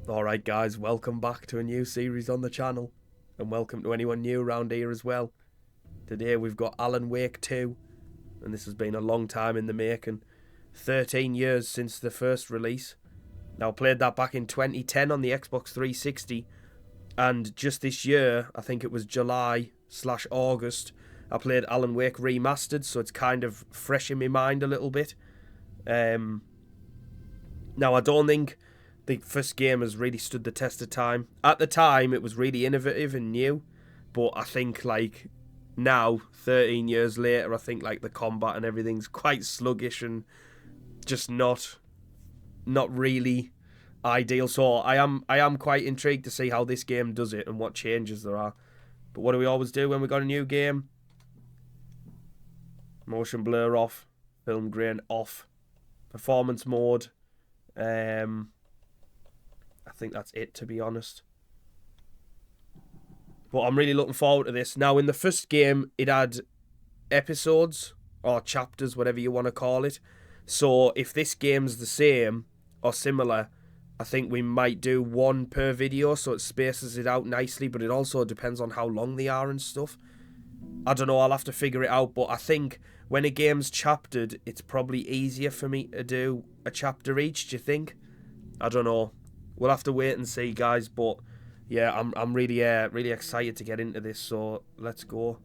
Alright guys, welcome back to a new series on the channel, and welcome to anyone new around here as well. Today we've got Alan Wake 2, and this has been a long time in the making. 13 years since the first release. Now I played that back in 2010 on the Xbox 360, and just this year, I think it was July/August, I played Alan Wake Remastered, so it's kind of fresh in my mind a little bit. Now I don't think the first game has really stood the test of time. At the time, it was really innovative and new, but I think like now, 13 years later, I think like the combat and everything's quite sluggish and just not really ideal. So I am quite intrigued to see how this game does it and what changes there are. But what do we always do when we got a new game? Motion blur off, film grain off, performance mode. I think that's it, to be honest. But I'm really looking forward to this. Now, in the first game, it had episodes or chapters, whatever you want to call it. So if this game's the same or similar, I think we might do one per video, so it spaces it out nicely, but it also depends on how long they are and stuff. I don't know, I'll have to figure it out, but I think when a game's chaptered, it's probably easier for me to do a chapter each, do you think? I don't know. We'll have to wait and see, guys, but yeah, I'm really excited to get into this, so let's go.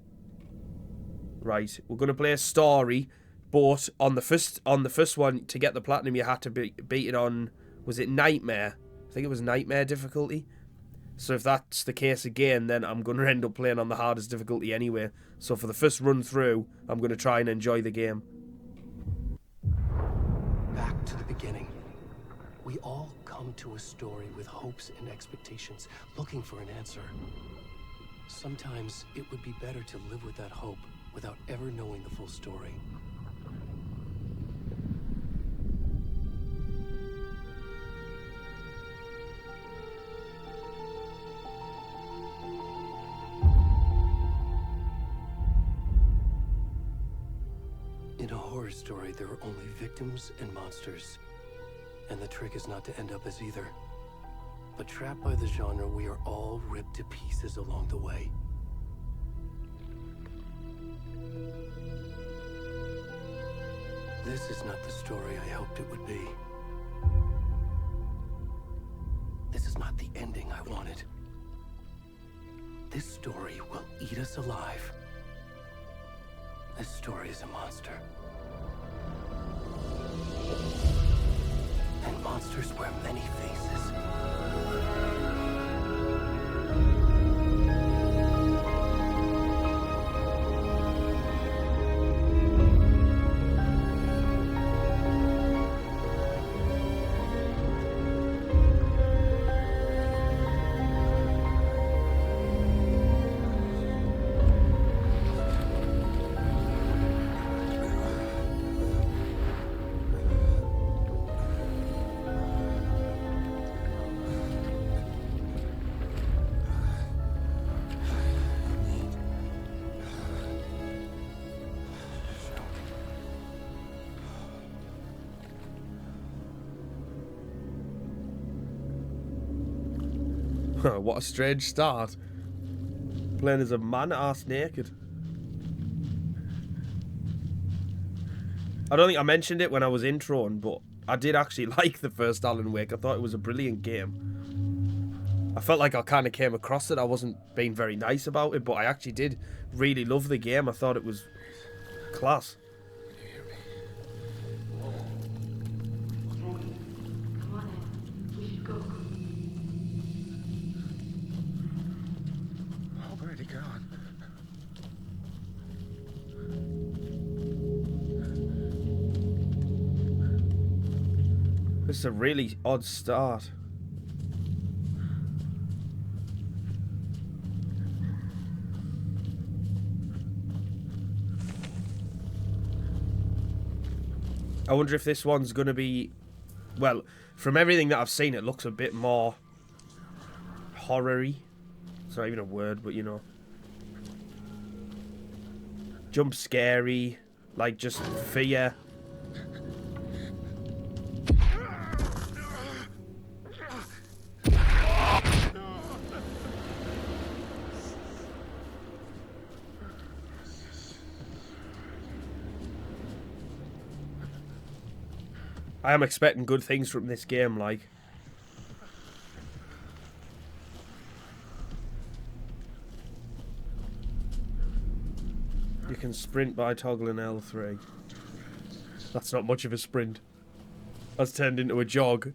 Right, we're going to play a story, but on the first one, to get the platinum, you had to beat it on, was it Nightmare? I think it was Nightmare difficulty. So if that's the case again, then I'm going to end up playing on the hardest difficulty anyway. So for the first run through, I'm going to try and enjoy the game. Back to the beginning. We all come to a story with hopes and expectations, looking for an answer. Sometimes it would be better to live with that hope without ever knowing the full story. In a horror story, there are only victims and monsters. And the trick is not to end up as either. But trapped by the genre, we are all ripped to pieces along the way. This is not the story I hoped it would be. This is not the ending I wanted. This story will eat us alive. This story is a monster. And monsters wear many faces. What a strange start. Playing as a man ass naked. I don't think I mentioned it when I was introing, but I did actually like the first Alan Wake. I thought it was a brilliant game. I felt like I kind of came across it. I wasn't being very nice about it, but I actually did really love the game. I thought it was class. This is a really odd start. I wonder if this one's going to be... Well, from everything that I've seen, it looks a bit more horror-y. It's not even a word, but you know. Jump scary, like just fear. I am expecting good things from this game, like. You can sprint by toggling L3. That's not much of a sprint. That's turned into a jog.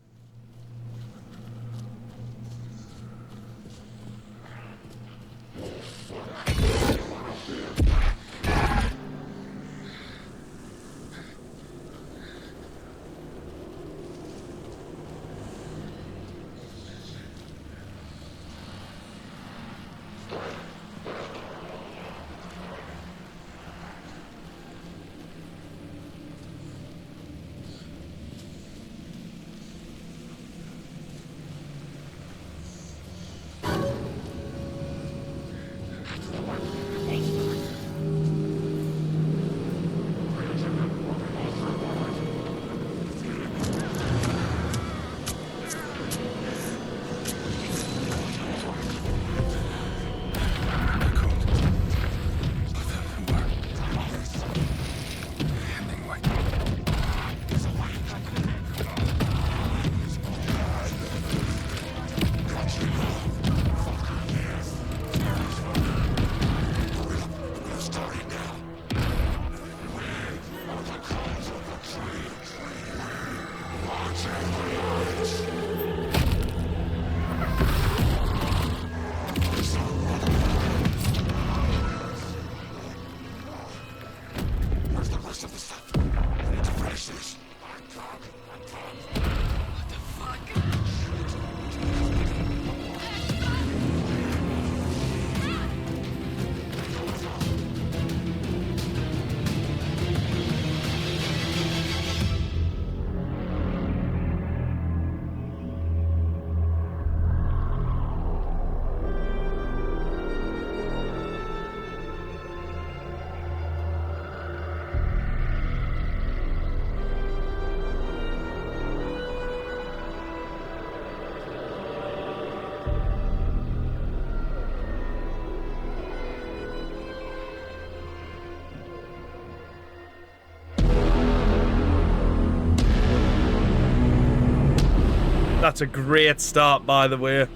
That's a great start, by the way.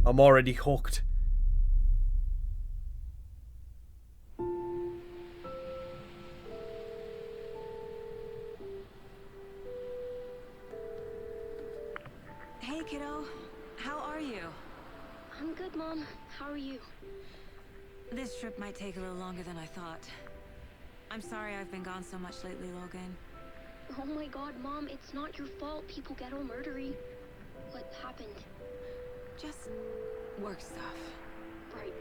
I'm already hooked. Hey, kiddo. How are you? I'm good, Mom. How are you? This trip might take a little longer than I thought. I'm sorry I've been gone so much lately, Logan. Oh my god, Mom, it's not your fault people get all murdery. What happened? Just work stuff. Right.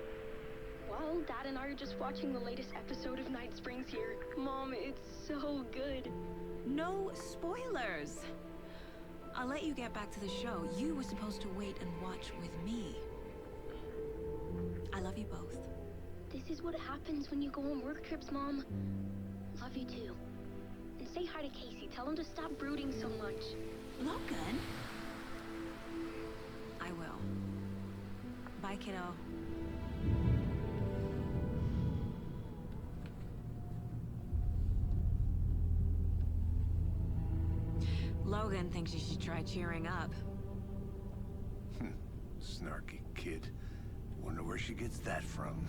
Well, Dad and I are just watching the latest episode of Night Springs here. Mom, it's so good. No spoilers! I'll let you get back to the show. You were supposed to wait and watch with me. I love you both. This is what happens when you go on work trips, Mom. Love you too. And say hi to Casey. Tell him to stop brooding so much. Logan? I will. Bye, kiddo. Logan thinks you should try cheering up. Snarky kid. Wonder where she gets that from.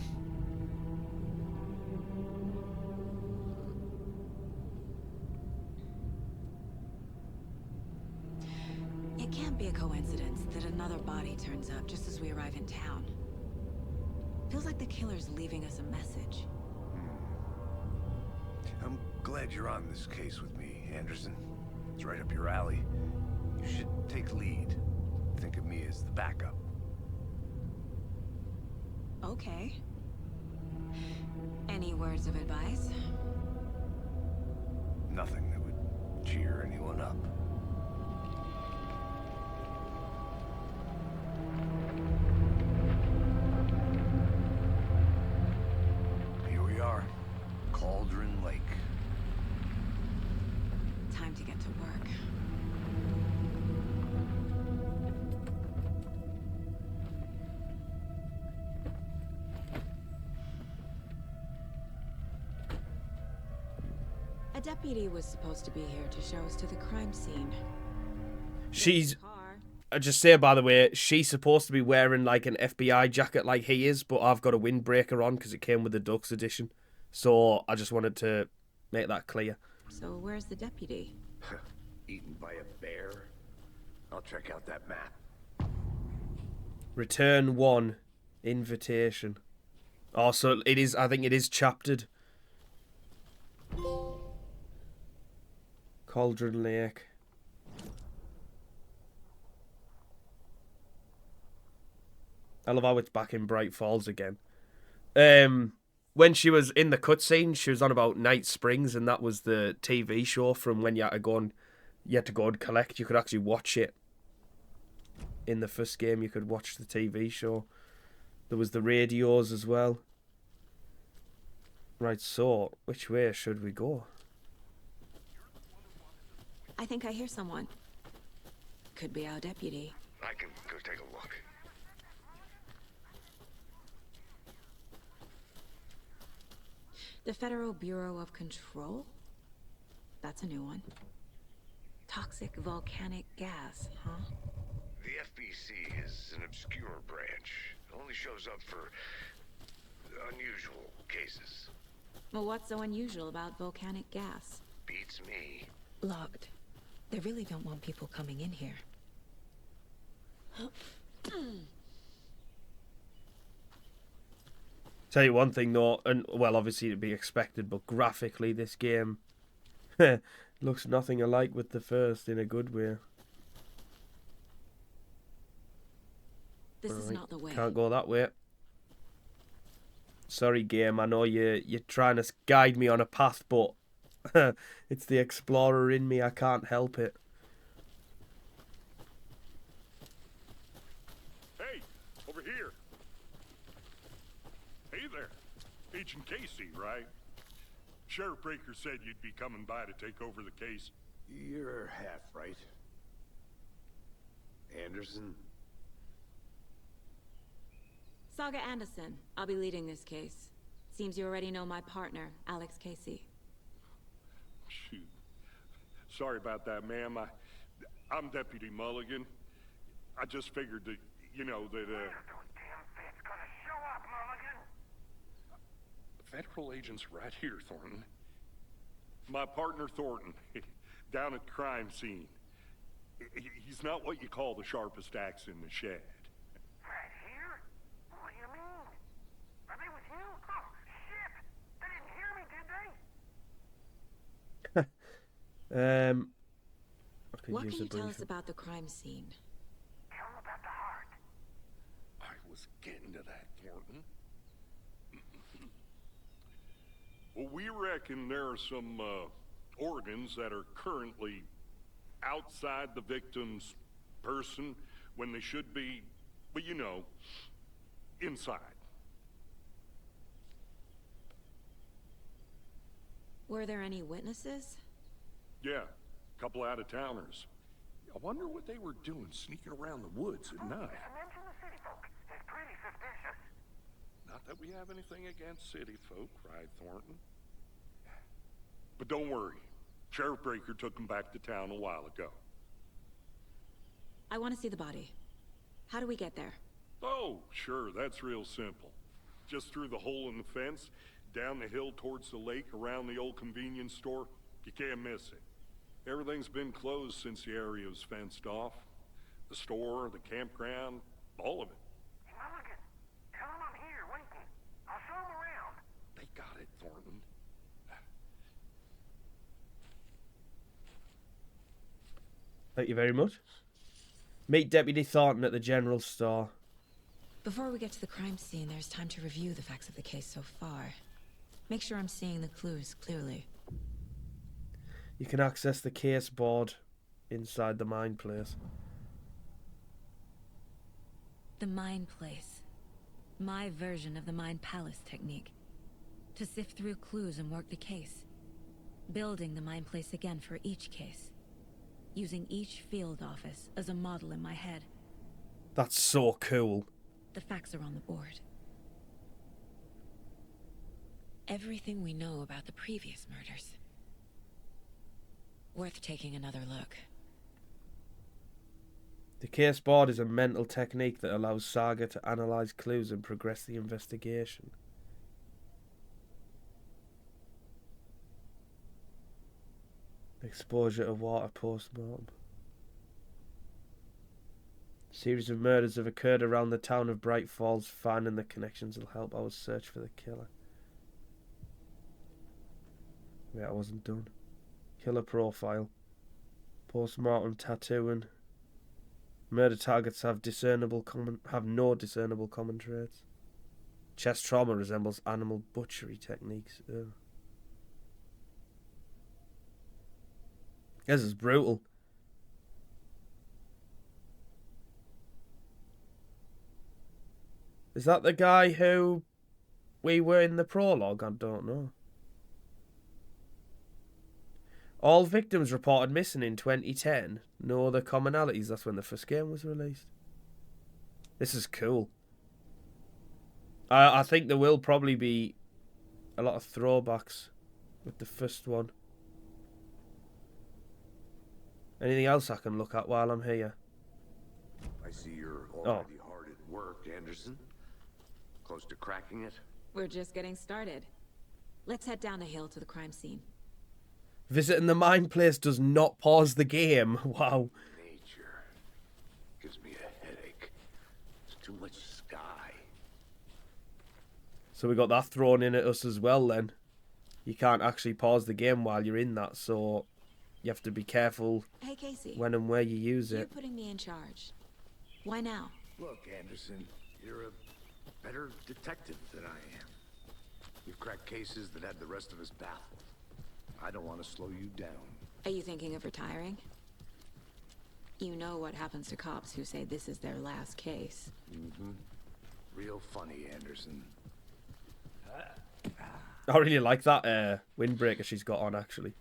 It can't be a coincidence that another body turns up just as we arrive in town. Feels like the killer's leaving us a message. I'm glad you're on this case with me, Anderson. It's right up your alley. You should take lead. Think of me as the backup. Okay. Any words of advice? Nothing that would cheer anyone up. Here we are. Cauldron Lake. Time to get to work. A deputy was supposed to be here to show us to the crime scene. She's... Car. I just say, by the way, she's supposed to be wearing like an FBI jacket like he is, but I've got a windbreaker on because it came with the Ducks edition. So I just wanted to make that clear. So where's the deputy? Eaten by a bear? I'll check out that map. Return 1. Invitation. Oh, so it is, I think it is chaptered. Cauldron Lake. I love how it's back in Bright Falls again. When she was in the cutscene, she was on about Night Springs, and that was the TV show from when you had to go and collect. You could actually watch it. In the first game, you could watch the TV show. There was the radios as well. Right, so which way should we go? I think I hear someone. Could be our deputy. I can go take a look. The Federal Bureau of Control? That's a new one. Toxic volcanic gas, huh? The FBC is an obscure branch. It only shows up for unusual cases. Well, what's so unusual about volcanic gas? Beats me. Locked. They really don't want people coming in here. Tell you one thing though, and well, obviously it'd be expected, but graphically this game looks nothing alike with the first in a good way. This is not the way. Can't go that way. Sorry, game. I know you're trying to guide me on a path, but it's the explorer in me. I can't help it. Hey, over here. Hey there, Agent Casey, right? Sheriff Breaker said you'd be coming by to take over the case. You're half right. Anderson? Saga Anderson. I'll be leading this case. Seems you already know my partner, Alex Casey. Shoot. Sorry about that, ma'am. I'm Deputy Mulligan. I just figured that, you know, that, Federal agents right here, Thornton. My partner, Thornton, down at the crime scene. He's not what you call the sharpest axe in the shed. Right here? What do you mean? Are they with you? Oh, shit! They didn't hear me, did they? I could What use can a you tell us briefing. about the crime scene? Tell them about the heart. I was getting to that, Thornton. Well, we reckon there are some organs that are currently outside the victim's person when they should be, well, you know, inside. Were there any witnesses? Yeah, a couple out-of-towners. I wonder what they were doing sneaking around the woods at night. Mention the city folk. It's pretty suspicious. Not that we have anything against city folk, right, Thornton? But don't worry. Sheriff Breaker took them back to town a while ago. I want to see the body. How do we get there? Oh, sure, that's real simple. Just through the hole in the fence, down the hill towards the lake, around the old convenience store. You can't miss it. Everything's been closed since the area was fenced off. The store, the campground, all of it. Hey, Mulligan, tell them I'm here, waiting. I'll show them around. They got it, Thornton. Thank you very much. Meet Deputy Thornton at the general store. Before we get to the crime scene, there's time to review the facts of the case so far. Make sure I'm seeing the clues clearly. You can access the case board inside the mine place. The Mind Place. My version of the Mind Palace technique. To sift through clues and work the case. Building the Mind Place again for each case. Using each field office as a model in my head. That's so cool. The facts are on the board. Everything we know about the previous murders. Worth taking another look. The case board is a mental technique that allows Saga to analyse clues and progress the investigation. Exposure to water post-mortem. Series of murders have occurred around the town of Bright Falls. Finding the connections will help our search for the killer. Wait, I wasn't done. Killer profile. Post-mortem tattooing. Murder targets have no discernible common traits. Chest trauma resembles animal butchery techniques. Ugh. This is brutal. Is that the guy who we were in the prologue? I don't know. All victims reported missing in 2010. No other commonalities. That's when the first game was released. This is cool. I think there will probably be a lot of throwbacks with the first one. Anything else I can look at while I'm here? I see you're already hard at work, Anderson. Close to cracking it? We're just getting started. Let's head down the hill to the crime scene. Visiting the mine place does not pause the game. Wow. Nature gives me a headache. It's too much sky. So we got that thrown in at us as well then. You can't actually pause the game while you're in that, so you have to be careful Hey, Casey. when and where you use You're it. putting me in charge. Why now? Look, Anderson, you're a better detective than I am. You've cracked cases that had the rest of us baffled. I don't want to slow you down. Are you thinking of retiring? You know what happens to cops who say this is their last case. Mm-hmm. Real funny, Anderson. I really like that windbreaker she's got on, actually.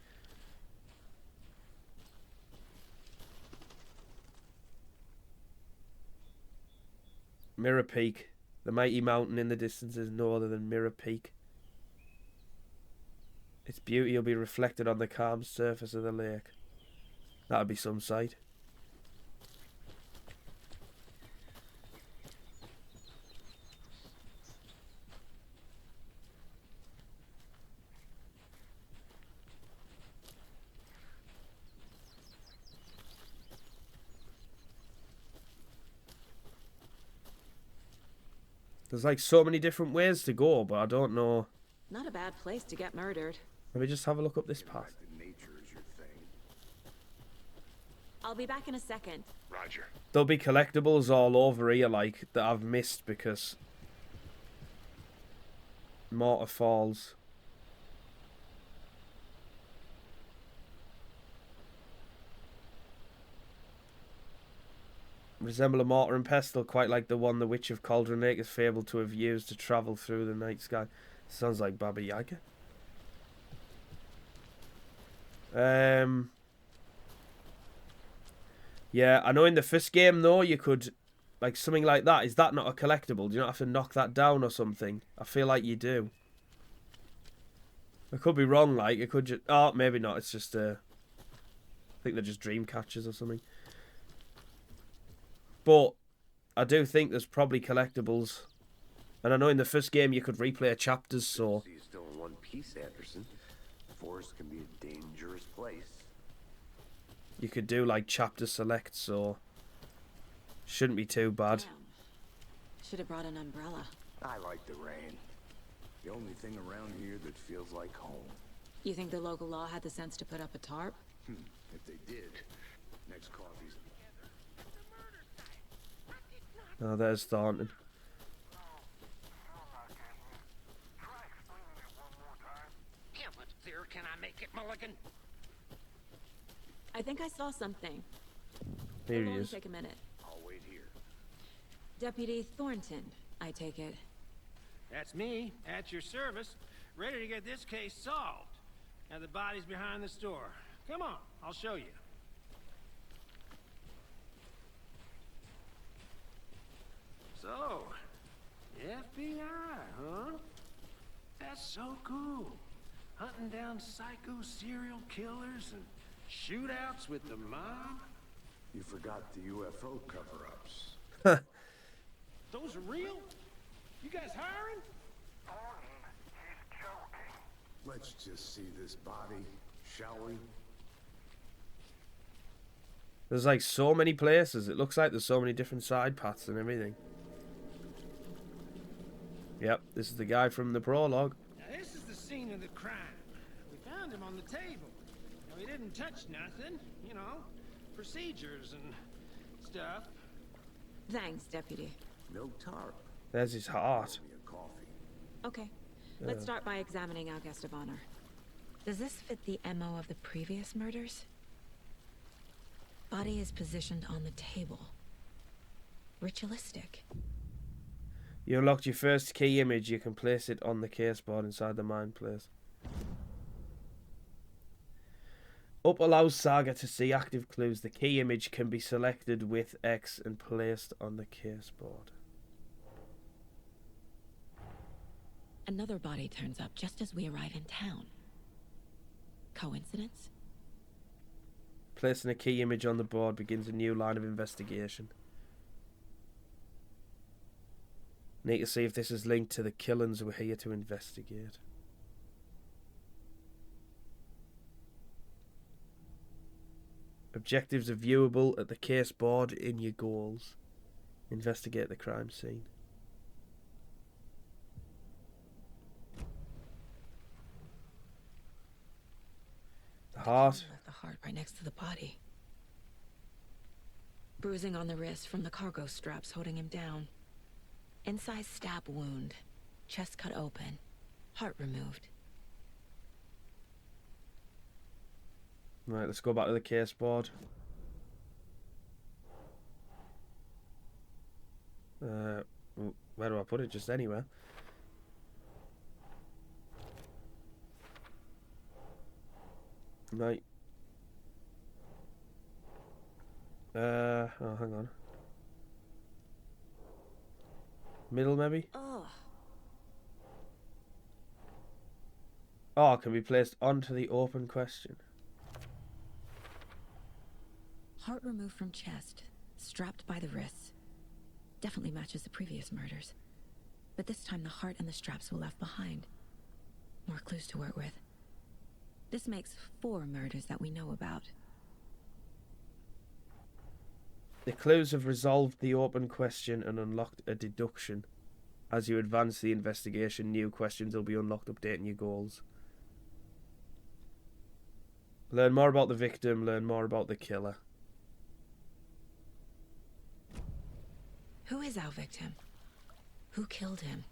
Mirror Peak. The mighty mountain in the distance is no other than Mirror Peak. Its beauty will be reflected on the calm surface of the lake. That'd be some sight. There's like so many different ways to go, but I don't know. Not a bad place to get murdered. Let me just have a look up this path. Nature is your thing. I'll be back in a second. Roger. There'll be collectibles all over here, like, that I've missed because Mortar Falls. Resemble a mortar and pestle, quite like the one the Witch of Cauldron Lake is fabled to have used to travel through the night sky. Sounds like Baba Yaga. Yeah, I know in the first game though you could, like something like that. Is that not a collectible? Do you not have to knock that down or something? I feel like you do. I could be wrong. Like it could just. Oh, maybe not. It's just I think they're just dream catchers or something. But I do think there's probably collectibles. And I know in the first game you could replay chapters, so... You're still in one piece, Anderson. The forest can be a dangerous place. You could do, like, chapter select, so... Shouldn't be too bad. Damn. Should have brought an umbrella. I like the rain. The only thing around here that feels like home. You think the local law had the sense to put up a tarp? If they did, next coffee's... Oh, there's Thornton. How much clearer can I make it, Mulligan? I think I saw something. Here It'll he only is. take a minute. I'll wait here. Deputy Thornton, I take it. That's me, at your service, ready to get this case solved. Now the body's behind the store. Come on, I'll show you. So, FBI, huh? That's so cool. Hunting down psycho serial killers and Shootouts with the mob? You forgot the UFO cover-ups. Those are real? You guys hiring? He's joking. Let's just see this body, shall we? There's like so many places. It looks like there's so many different side paths and everything. Yep, this is the guy from the prologue. Now this is the scene of the crime. We found him on the table. Now, he didn't touch nothing, you know, procedures and stuff. Thanks, Deputy. No tarp. There's his heart. Only a coffee. Okay, let's start by examining our guest of honor. Does this fit the MO of the previous murders? Body is positioned on the table. Ritualistic. You unlocked your first key image. You can place it on the caseboard inside the mine place. Up allows Saga to see active clues. The key image can be selected with X and placed on the caseboard. Another body turns up just as we arrive in town. Coincidence? Placing a key image on the board begins a new line of investigation. Need to see if this is linked to the killings we're here to investigate. Objectives are viewable at the caseboard in your goals. Investigate the crime scene. The heart. Left the heart right next to the body. Bruising on the wrist from the cargo straps holding him down. Inside stab wound. Chest cut open. Heart removed. Right, let's go back to the caseboard. Where do I put it? Just anywhere. Right. Oh, hang on. Middle, maybe? Ugh. Oh, can be placed onto the open question. Heart removed from chest. Strapped by the wrists. Definitely matches the previous murders. But this time the heart and the straps were left behind. More clues to work with. This makes 4 murders that we know about. The clues have resolved the open question and unlocked a deduction. As you advance the investigation, new questions will be unlocked, updating your goals. Learn more about the victim, learn more about the killer. Who is our victim? Who killed him?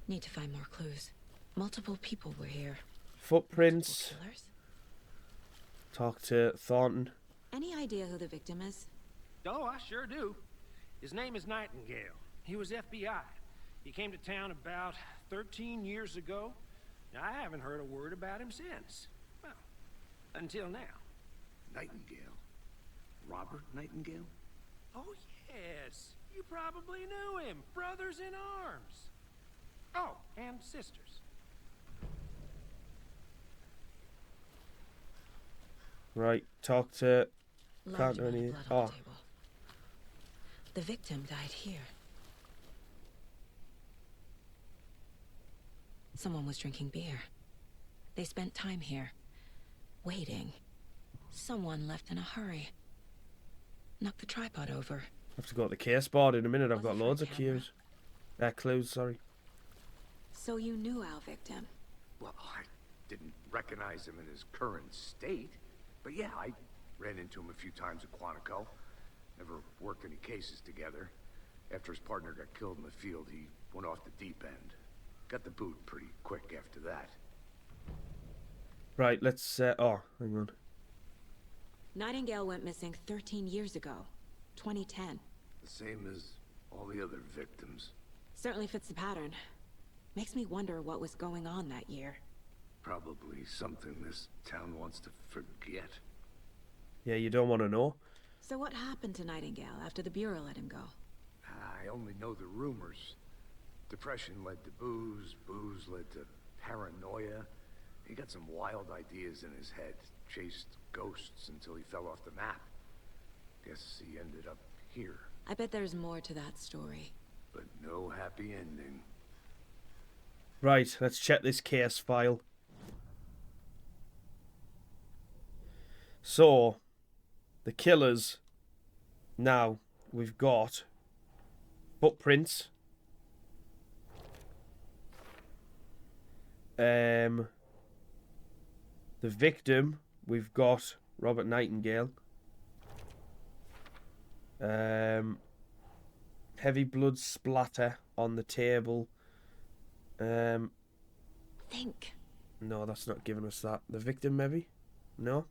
Need to find more clues. Multiple people were here. Footprints. Multiple killers? Talk to Thornton. Any idea who the victim is? Oh, I sure do. His name is Nightingale. He was FBI. He came to town about 13 years ago. Now, I haven't heard a word about him since. Well, until now. Nightingale? Robert Nightingale? Oh, yes. You probably knew him. Brothers in arms. Oh, and sisters. Right, talk to... Large Can't do amount of anything. blood on Oh. the table. The victim died here. Someone was drinking beer. They spent time here, waiting. Someone left in a hurry. Knocked the tripod over. I have to go to the caseboard in a minute. I've got Wasn't for loads of camera. clues, sorry. So you knew our victim. Well, I didn't recognize him in his current state. But yeah, I ran into him a few times at Quantico. Never worked any cases together. After his partner got killed in the field, he went off the deep end. Got the boot pretty quick after that. Right, let's... oh, hang on. Nightingale went missing 13 years ago. 2010. The same as all the other victims. Certainly fits the pattern. Makes me wonder what was going on that year. Probably something this town wants to forget. Yeah, you don't want to know. So what happened to Nightingale after the Bureau let him go? I only know the rumors. Depression led to booze, booze led to paranoia. He got some wild ideas in his head. chased ghosts until he fell off the map. Guess he ended up here, I bet there's more to that story. but no happy ending. Right, let's check this case file. So, the killers. Now, we've got footprints. The victim, we've got Robert Nightingale. Heavy blood splatter on the table. Think. No, that's not giving us that. The victim, maybe? No?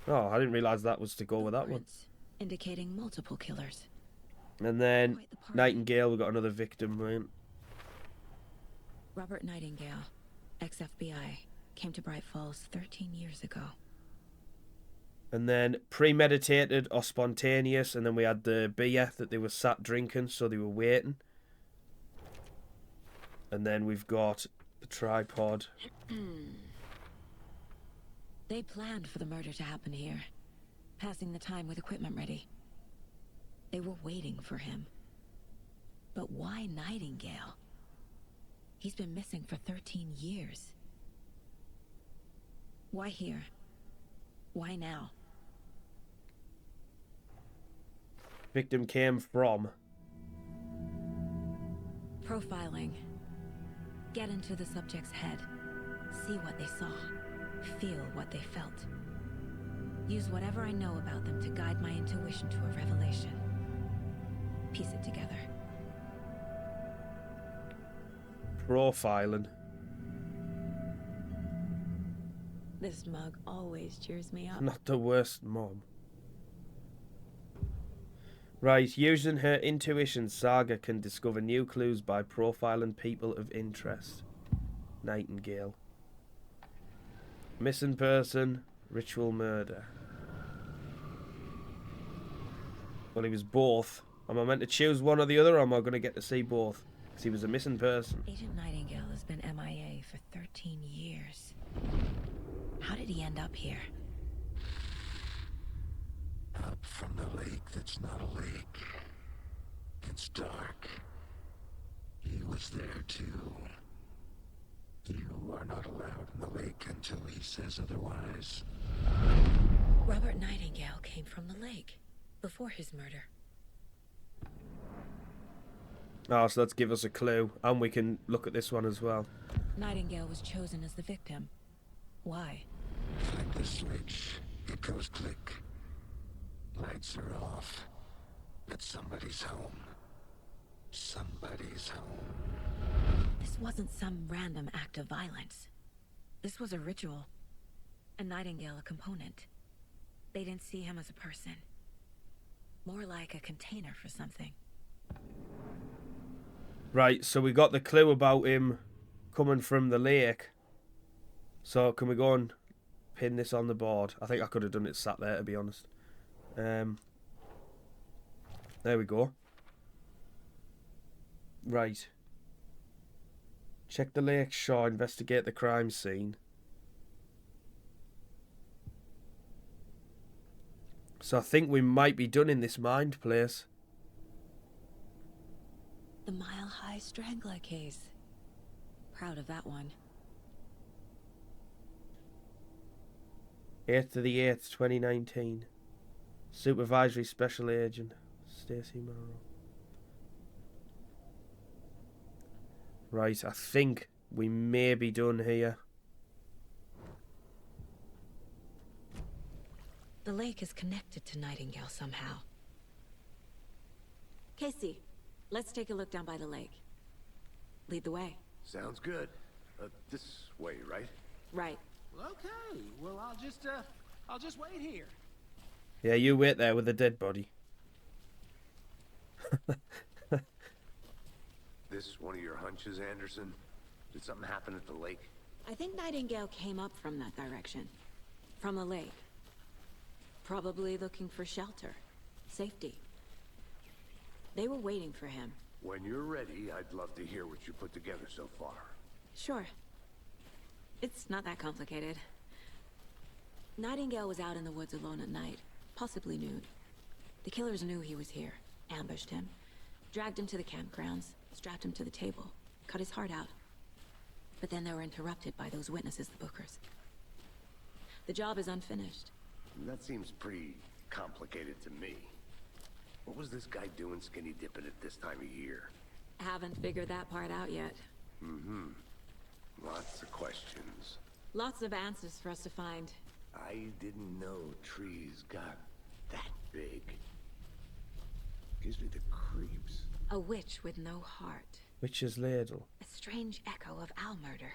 Oh, I didn't realise that was to go with that one. Footprints indicating multiple killers. And then Quite the party. Nightingale, we've got another victim, right? Robert Nightingale, ex-FBI, came to Bright Falls 13 years ago. And then premeditated or spontaneous, and then we had the beer that they were sat drinking, so they were waiting. And then we've got the tripod. They planned for the murder to happen here, passing the time with equipment ready. They were waiting for him. But why Nightingale? He's been missing for 13 years. Why here? Why now? Victim came from. Profiling. Get into the subject's head. See what they saw. Feel what they felt. Use whatever I know about them to guide my intuition to a revelation. Piece it together. Profiling. This mug always cheers me up. Not the worst mom. Right, using her intuition, Saga can discover new clues by profiling people of interest. Nightingale. Missing person, ritual murder. Well, he was both. Am I meant to choose one or the other, or am I going to get to see both? Because he was a missing person. Agent Nightingale has been MIA for 13 years. How did he end up here? Up from the lake that's not a lake. It's dark. He was there too. You are not allowed in the lake until he says otherwise. Robert Nightingale came from the lake before his murder. Oh, so let's give us a clue. And we can look at this one as well. Nightingale was chosen as the victim. Why? Flip the switch. It goes click. Lights are off. But somebody's home. Somebody's home. This wasn't some random act of violence. This was a ritual. And Nightingale a component. They didn't see him as a person. More like a container for something. Right, so we got the clue about him coming from the lake. So can we go and pin this on the board? I think I could have done it sat there, to be honest. There we go. Right. Check the lake shore, investigate the crime scene. So I think we might be done in this mind place. The Mile High Strangler case. Proud of that one. 8th of the 8th, 2019. Supervisory Special Agent Stacey Morrow. Right, I think we may be done here. The lake is connected to Nightingale somehow. Casey, let's take a look down by the lake. Lead the way. Sounds good. This way, right? Right. Okay, well, I'll just wait here. Yeah, you wait there with the dead body. This one of your hunches, Anderson? Did something happen at the lake? I think Nightingale came up from that direction. From the lake. Probably looking for shelter. Safety. They were waiting for him. When you're ready, I'd love to hear what you put together so far. Sure. It's not that complicated. Nightingale was out in the woods alone at night, possibly nude. The killers knew he was here, ambushed him, dragged him to the campgrounds, strapped him to the table, cut his heart out. But then they were interrupted by those witnesses, the Bookers. The job is unfinished. That seems pretty complicated to me. What was this guy doing skinny dipping at this time of year? Haven't figured that part out yet. Mm-hmm. Lots of questions. Lots of answers for us to find. I didn't know trees got that big. Gives me the creeps. A witch with no heart. Witch's ladle. A strange echo of owl murder.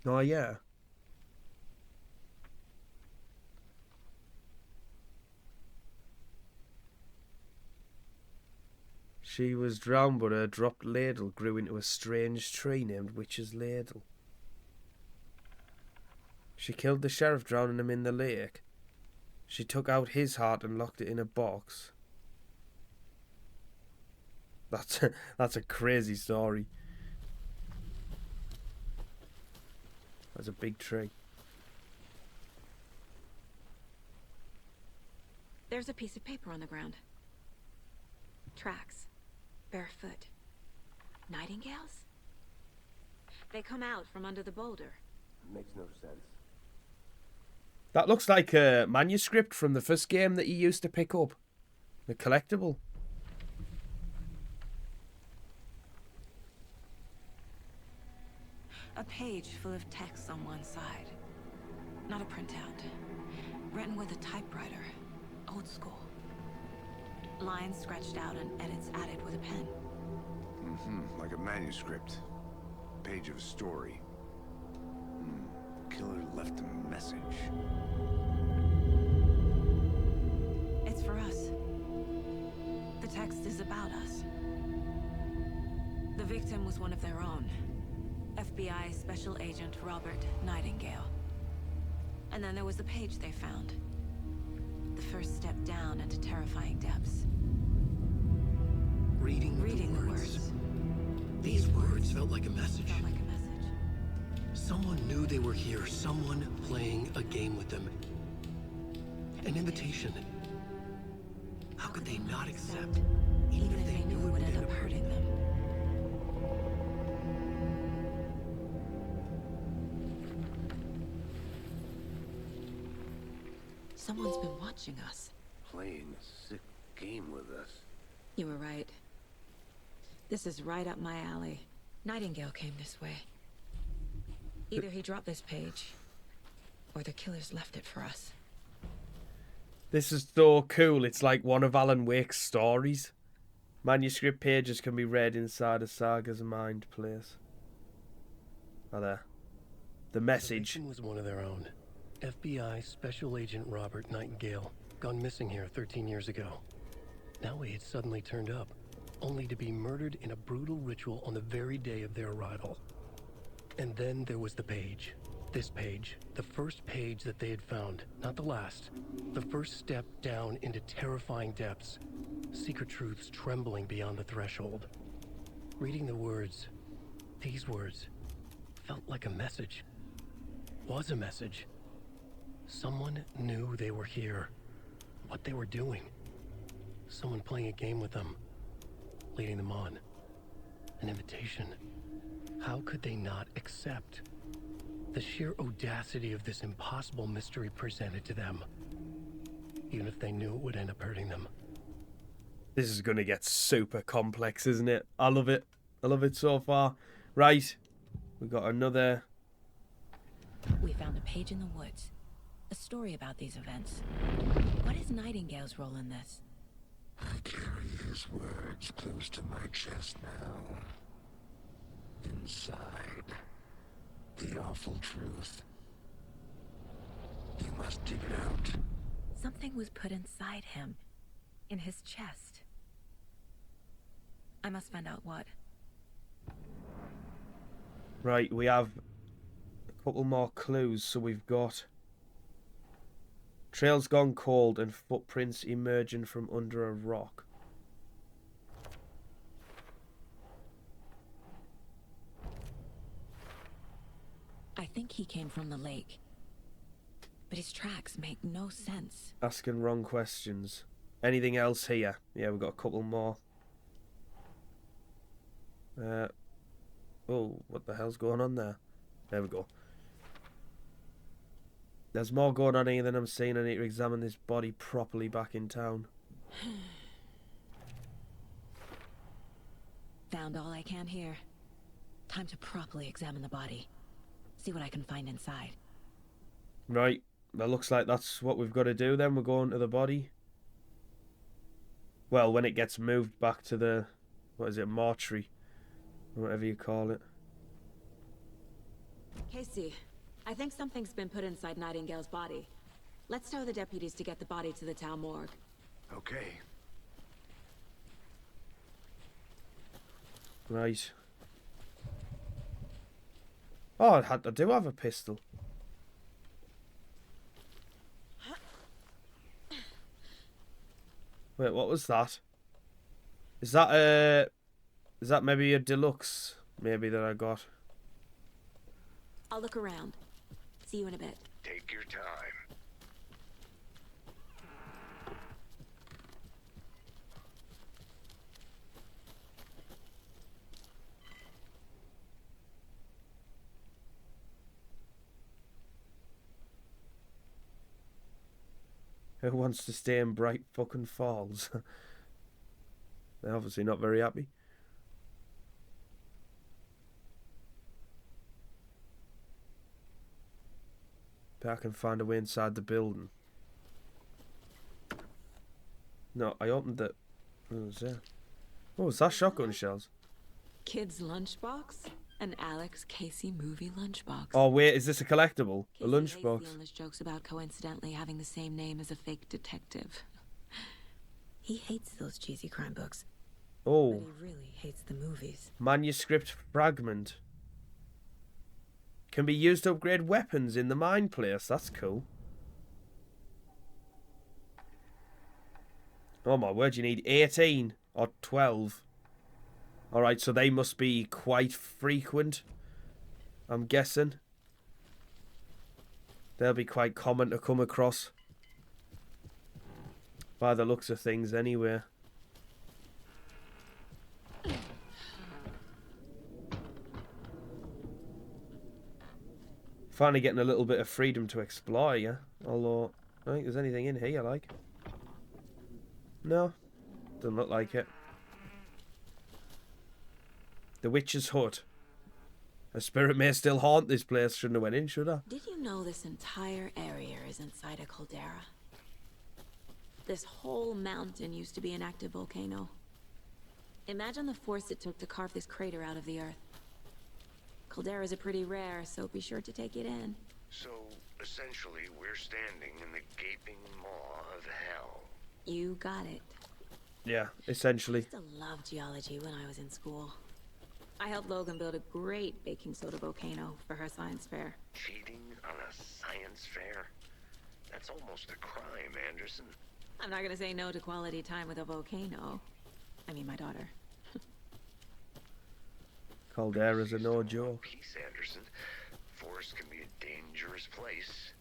Oh, yeah. She was drowned, but her dropped ladle grew into a strange tree named Witch's Ladle. She killed the sheriff, drowning him in the lake. She took out his heart and locked it in a box. That's a crazy story. That's a big tree. There's a piece of paper on the ground. Tracks. Barefoot. Nightingales? They come out from under the boulder. Makes no sense. That looks like a manuscript from the first game that you used to pick up. The collectible. A page full of text on one side. Not a printout. Written with a typewriter. Old school. Lines scratched out and edits added with a pen. Mm-hmm. Like a manuscript. Page of a story. Killer left a message. It's for us. The text is about us. The victim was one of their own. FBI Special Agent Robert Nightingale. And then there was the page they found. The first step down into terrifying depths. Reading the words. These words felt like a message. Felt like a message. Someone knew they were here. Someone playing a game with them. An invitation. How could they not accept, even if they knew it would end up hurting them? Someone's been watching us. Playing a sick game with us. You were right. This is right up my alley. Nightingale came this way. Either he dropped this page, or the killers left it for us. This is so cool. It's like one of Alan Wake's stories. Manuscript pages can be read inside a Saga's mind place. Oh, there. The message. The victim was one of their own. FBI Special Agent Robert Nightingale, gone missing here 13 years ago. Now he had suddenly turned up, only to be murdered in a brutal ritual on the very day of their arrival. And then there was the page. This page, the first page that they had found, not the last. The first step down into terrifying depths. Secret truths trembling beyond the threshold. Reading the words, these words, felt like a message. Was a message. Someone knew they were here. What they were doing. Someone playing a game with them. Leading them on. An invitation. How could they not accept? The sheer audacity of this impossible mystery presented to them. Even if they knew it would end up hurting them. This is going to get super complex, isn't it? I love it. I love it so far. Right. We got another. We found a page in the woods. A story about these events. What is Nightingale's role in this? I carry his words close to my chest now. Inside, the awful truth. You must dig it out. Something was put inside him. In his chest. I must find out what. Right, we have a couple more clues. So we've got trails gone cold and footprints emerging from under a rock. think he came from the lake. But his tracks make no sense. Asking wrong questions. Anything else here? Yeah, we've got a couple more. Oh, what the hell's going on there? There we go. There's more going on here than I'm seeing. I need to examine this body properly back in town. Found all I can here. Time to properly examine the body. See what I can find inside. Right. That looks like that's what we've got to do then. We're going to the body. Well, when it gets moved back to the... What is it? Mortuary. Whatever you call it. Casey, I think something's been put inside Nightingale's body. Let's tell the deputies to get the body to the town morgue. Okay. Right. Oh, I do have a pistol. Wait, what was that? Is that maybe a deluxe? Maybe that I got. I'll look around. See you in a bit. Take your time. Who wants to stay in Bright fucking Falls? They're obviously not very happy. But I can find a way inside the building. No, I opened it. What was that? What was that? Shotgun shells? Kid's lunchbox? An Alex Casey movie lunchbox. Oh wait, is this a collectible? Casey A lunchbox? hates the endless jokes about coincidentally having the same name as a fake detective. He hates those cheesy crime books. Oh. But he really hates the movies. Manuscript fragment. Can be used to upgrade weapons in the mine place. That's cool. Oh my word, you need 18 or 12. Alright, so they must be quite frequent, I'm guessing. They'll be quite common to come across. By the looks of things, anyway. Finally getting a little bit of freedom to explore, yeah? Although, I don't think there's anything in here, like. No, doesn't look like it. The witch's hut. A spirit may still haunt this place. Shouldn't have went in, should I? Did you know this entire area is inside a caldera? This whole mountain used to be an active volcano. Imagine the force it took to carve this crater out of the earth. Calderas are pretty rare, so be sure to take it in. So, essentially, we're standing in the gaping maw of hell. You got it. Yeah, essentially. I used to love geology when I was in school. I helped Logan build a great baking soda volcano for her science fair. Cheating on a science fair? That's almost a crime, Anderson. I'm not gonna say no to quality time with a volcano. I mean, my daughter. Caldera's are no joke. Peace, Anderson. Forest can be a dangerous place.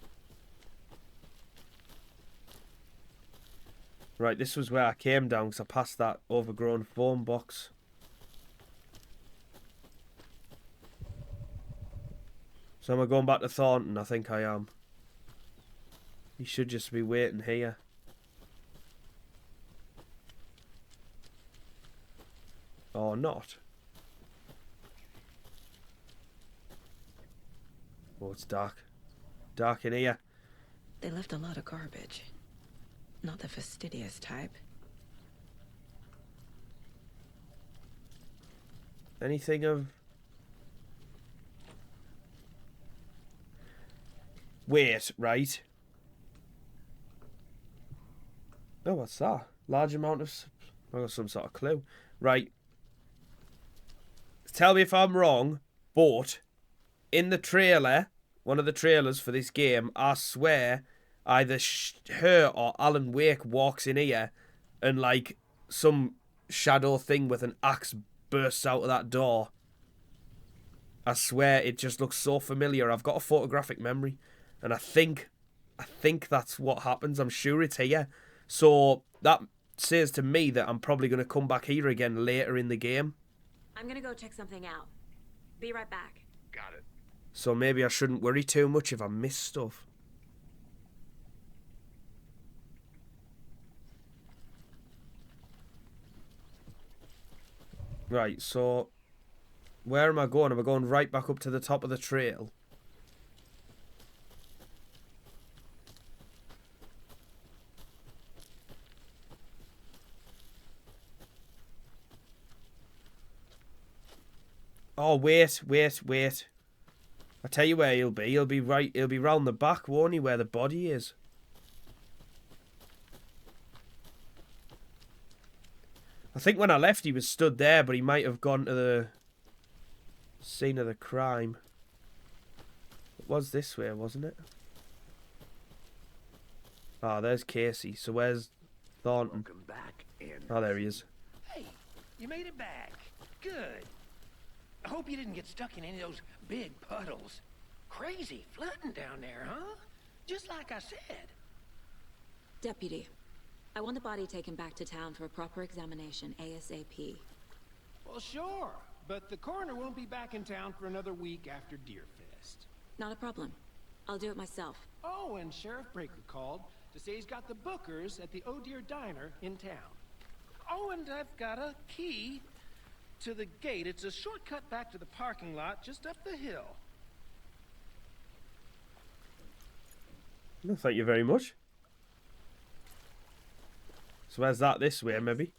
Right, this was where I came down because I passed that overgrown phone box. So am I going back to Thornton? I think I am. He should just be waiting here. Or not. Oh, it's dark. Dark in here. They left a lot of garbage. Not the fastidious type. Anything of... Wait, right. Oh, what's that? Large amount of... I got some sort of clue. Right. Tell me if I'm wrong, but in the trailer, one of the trailers for this game, I swear either her or Alan Wake walks in here and like some shadow thing with an axe bursts out of that door. I swear it just looks so familiar. I've got a photographic memory, and I think that's what happens. I'm sure it's here. So that says to me that I'm probably going to come back here again later in the game. I'm gonna go check something out. Be right back. Got it. So maybe I shouldn't worry too much if I miss stuff. Right, so where am I going? Am I going right back up to the top of the trail? Oh, wait. I tell you where he'll be. He'll be round the back, won't he, where the body is? I think when I left he was stood there, but he might have gone to the scene of the crime. It was this way, wasn't it? Ah, there's Casey. So where's Thornton? Welcome back, Anderson. Oh, there he is. Hey, you made it back. Good. I hope you didn't get stuck in any of those big puddles. Crazy flooding down there, huh? Just like I said. Deputy, I want the body taken back to town for a proper examination ASAP. Well, sure. But the coroner won't be back in town for another week after Deerfest. Not a problem. I'll do it myself. Oh, and Sheriff Breaker called to say he's got the Bookers at the Oh Dear Diner in town. Oh, and I've got a key to the gate. It's a shortcut back to the parking lot just up the hill. No, thank you very much. So where's that? This way, maybe?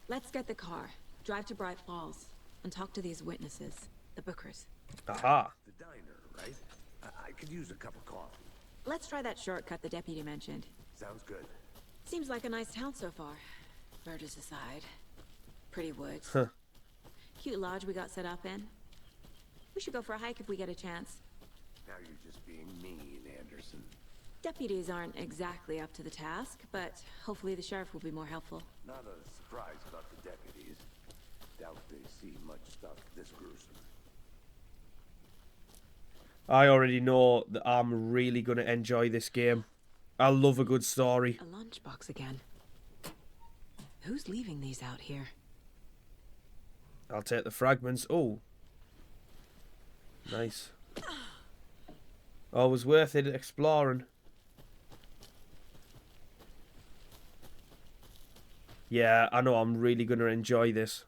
Let's get the car, drive to Bright Falls, and talk to these witnesses, the Bookers. Aha. The diner, right? I could use a cup of coffee. Let's try that shortcut the deputy mentioned. Sounds good. Seems like a nice town so far. Murders aside. Pretty woods. Huh. Cute lodge we got set up in. We should go for a hike if we get a chance. Now you're just being mean, Anderson. Deputies aren't exactly up to the task, but hopefully the sheriff will be more helpful. Not a surprise about the deputies. Doubt they see much stuff this gruesome. I already know that I'm really going to enjoy this game. I love a good story. A lunchbox again. Who's leaving these out here? I'll take the fragments. Oh. Nice. Always worth it exploring. Yeah, I know I'm really going to enjoy this.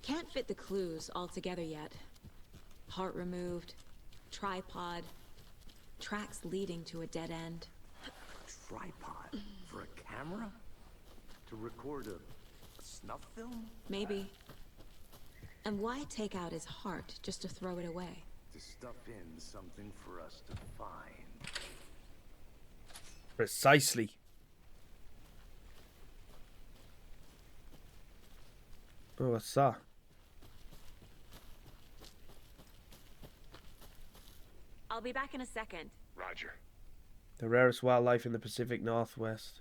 Can't fit the clues all together yet. Heart removed, tripod, tracks leading to a dead end. A tripod? For a camera? To record a snuff film? Maybe. And why take out his heart just to throw it away? To stuff in something for us to find. Precisely. Oh, what's that? I'll be back in a second. Roger. The rarest wildlife in the Pacific Northwest.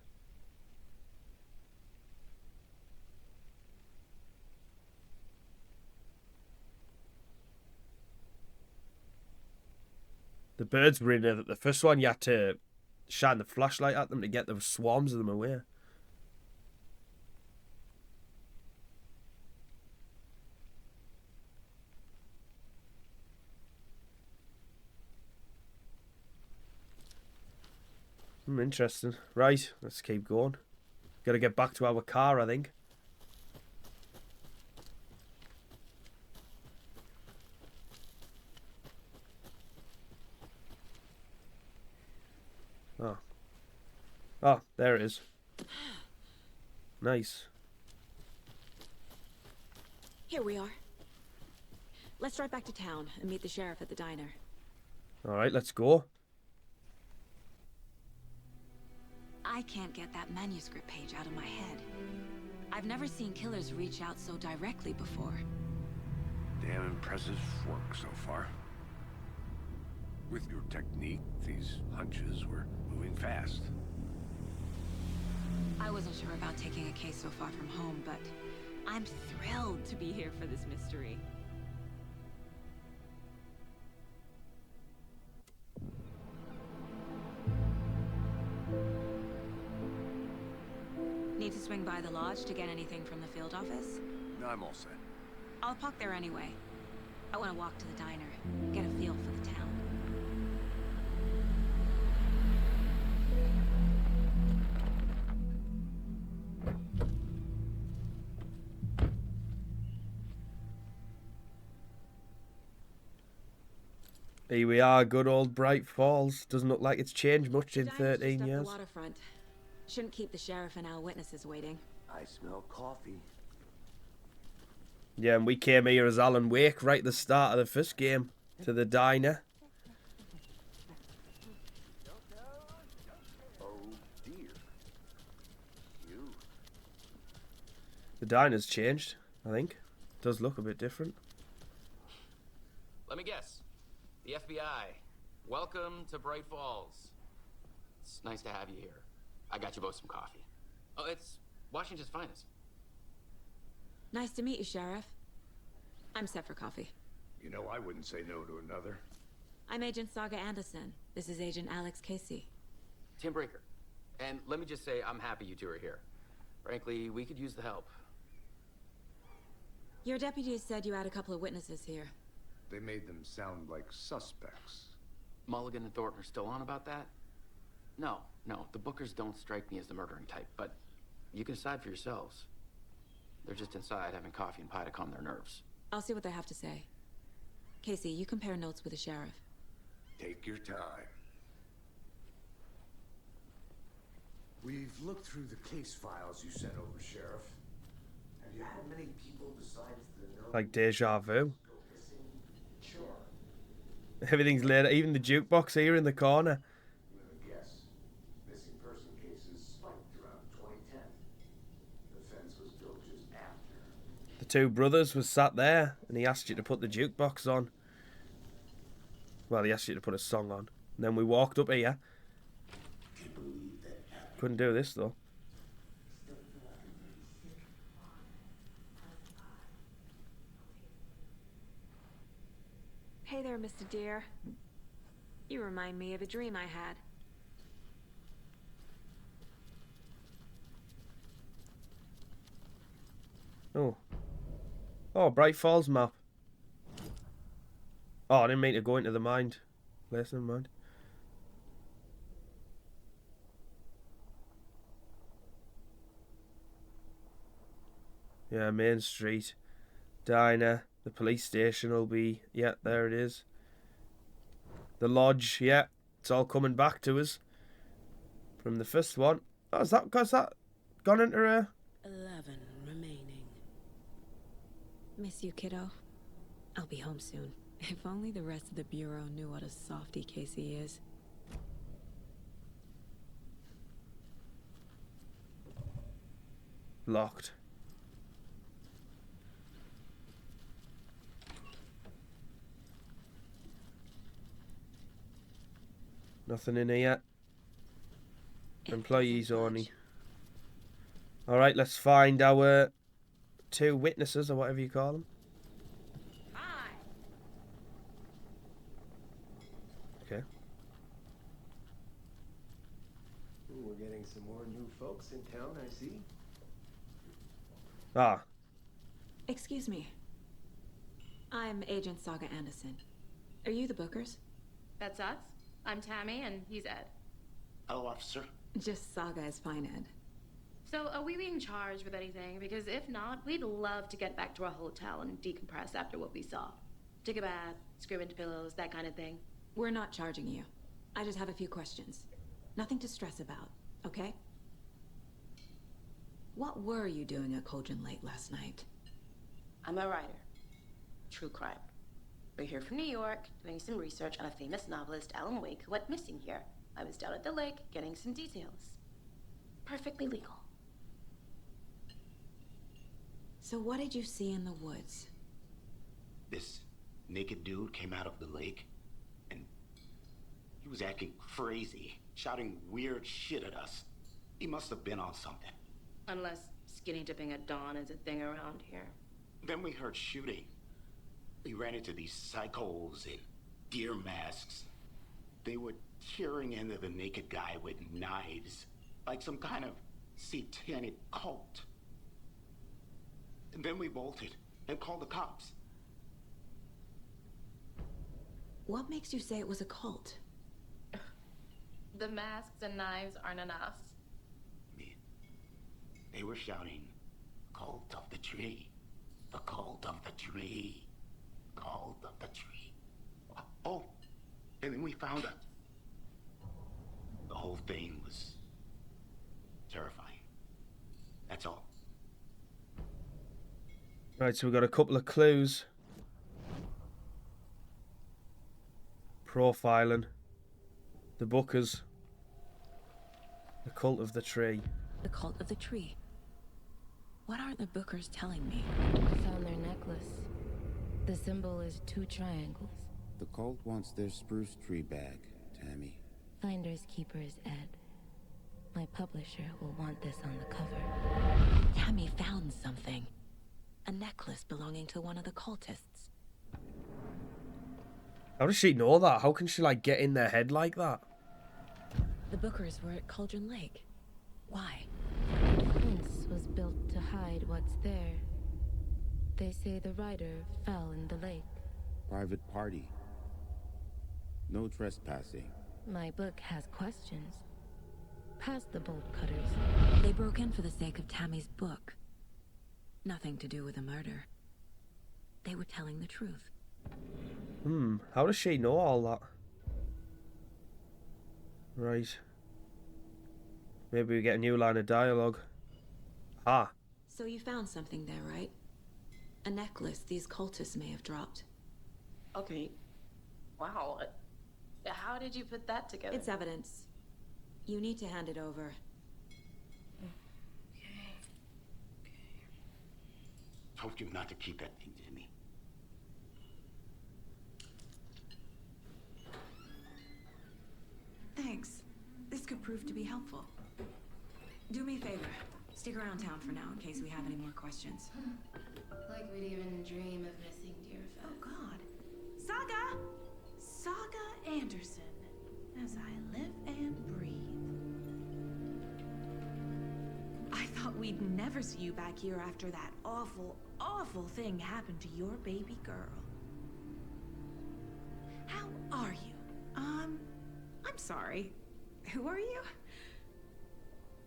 The birds were in there. The first one, you had to shine the flashlight at them to get the swarms of them away. Interesting. Right, let's keep going. Gotta get back to our car, I think. Oh. Oh, there it is. Nice. Here we are. Let's drive back to town and meet the sheriff at the diner. Alright, let's go. I can't get that manuscript page out of my head. I've never seen killers reach out so directly before. Damn impressive work so far. With your technique, these hunches were moving fast. I wasn't sure about taking a case so far from home, but I'm thrilled to be here for this mystery. Need to swing by the lodge to get anything from the field office? No, I'm all set. I'll park there anyway. I want to walk to the diner, get a feel for the town. Here we are, good old Bright Falls. Doesn't look like it's changed much in Diner's 13 just up years. the waterfront. Shouldn't keep the sheriff and our witnesses waiting. I smell coffee. Yeah, and we came here as Alan Wake right at the start of the first game to the diner. Oh dear. You. The diner's changed, I think. Does look a bit different. Let me guess. The FBI. Welcome to Bright Falls. It's nice to have you here. I got you both some coffee. Oh, it's Washington's finest. Nice to meet you, Sheriff. I'm set for coffee. You know, I wouldn't say no to another. I'm Agent Saga Anderson. This is Agent Alex Casey. Tim Breaker. And let me just say, I'm happy you two are here. Frankly, we could use the help. Your deputies said you had a couple of witnesses here. They made them sound like suspects. Mulligan and Thornton are still on about that? No, the Bookers don't strike me as the murdering type, but you can decide for yourselves. They're just inside having coffee and pie to calm their nerves. I'll see what they have to say. Casey, you compare notes with the sheriff. Take your time. We've looked through the case files you sent over, Sheriff. Have you had many people besides the Like deja vu. Sure. Everything's laid, even the jukebox here in the corner. You have a guess. Missing person cases spiked around 2010. The fence was built just after. The two brothers was sat there and he asked you to put the jukebox on. Well, he asked you to put a song on. And then we walked up here. Couldn't do this though. Hey there, Mr. Deer. You remind me of a dream I had. Oh, Bright Falls map. Oh, I didn't mean to go into the mind place, never mind. Yeah, Main Street. Diner. The police station will be... Yeah, there it is. The lodge, yeah. It's all coming back to us. From the first one. Oh, has that gone into a... 11 remaining. Miss you, kiddo. I'll be home soon. If only the rest of the Bureau knew what a softy Casey is. Locked. Nothing in here. Employees only. Alright, let's find our two witnesses, or whatever you call them. Hi. Okay. Ooh, we're getting some more new folks in town, I see. Ah, Excuse me. I'm Agent Saga Anderson. Are you the Bookers? That's us. I'm Tammy, and he's Ed. Hello, officer. Just Saga is fine, Ed. So, are we being charged with anything? Because if not, we'd love to get back to our hotel and decompress after what we saw. Take a bath, scream into pillows, that kind of thing. We're not charging you. I just have a few questions. Nothing to stress about, okay? What were you doing at Cauldron Lake last night? I'm a writer. True crime. We're here from New York, doing some research on a famous novelist, Alan Wake, who went missing here. I was down at the lake, getting some details. Perfectly legal. So what did you see in the woods? This naked dude came out of the lake, and he was acting crazy, shouting weird shit at us. He must have been on something. Unless skinny dipping at dawn is a thing around here. Then we heard shooting. We ran into these psychos in deer masks. They were tearing into the naked guy with knives, like some kind of satanic cult. And then we bolted and called the cops. What makes you say it was a cult? The masks and knives aren't enough. They were shouting, "Cult of the tree, the cult of the tree, cult of the tree." Oh, and then we found out. The whole thing was terrifying. That's all. Right, so we've got a couple of clues. Profiling. The Bookers. The cult of the tree. The cult of the tree. What aren't the Bookers telling me? I found their necklace. The symbol is 2 triangles. The cult wants their spruce tree back, Tammy. Finders keepers, Ed. My publisher will want this on the cover. Tammy found something. A necklace belonging to one of the cultists. How does she know that? How can she, like, get in their head like that? The Bookers were at Cauldron Lake. Why? The fence was built to hide what's there. They say the rider fell in the lake. Private party. No trespassing. My book has questions. Past the bolt cutters. They broke in for the sake of Tammy's book. Nothing to do with a murder. They were telling the truth. How does she know all that? Right. Maybe we get a new line of dialogue. Ah. So you found something there, right? A necklace these cultists may have dropped. Okay. Wow. How did you put that together? It's evidence. You need to hand it over. Told you not to keep that thing, Jimmy. Thanks. This could prove to be helpful. Do me a favor. Stick around town for now in case we have any more questions. Like we'd even dream of missing Deerfest. Oh, God. Saga! Saga Anderson. As I live and breathe. I thought we'd never see you back here after that awful, awful thing happened to your baby girl. How are you? I'm sorry. Who are you?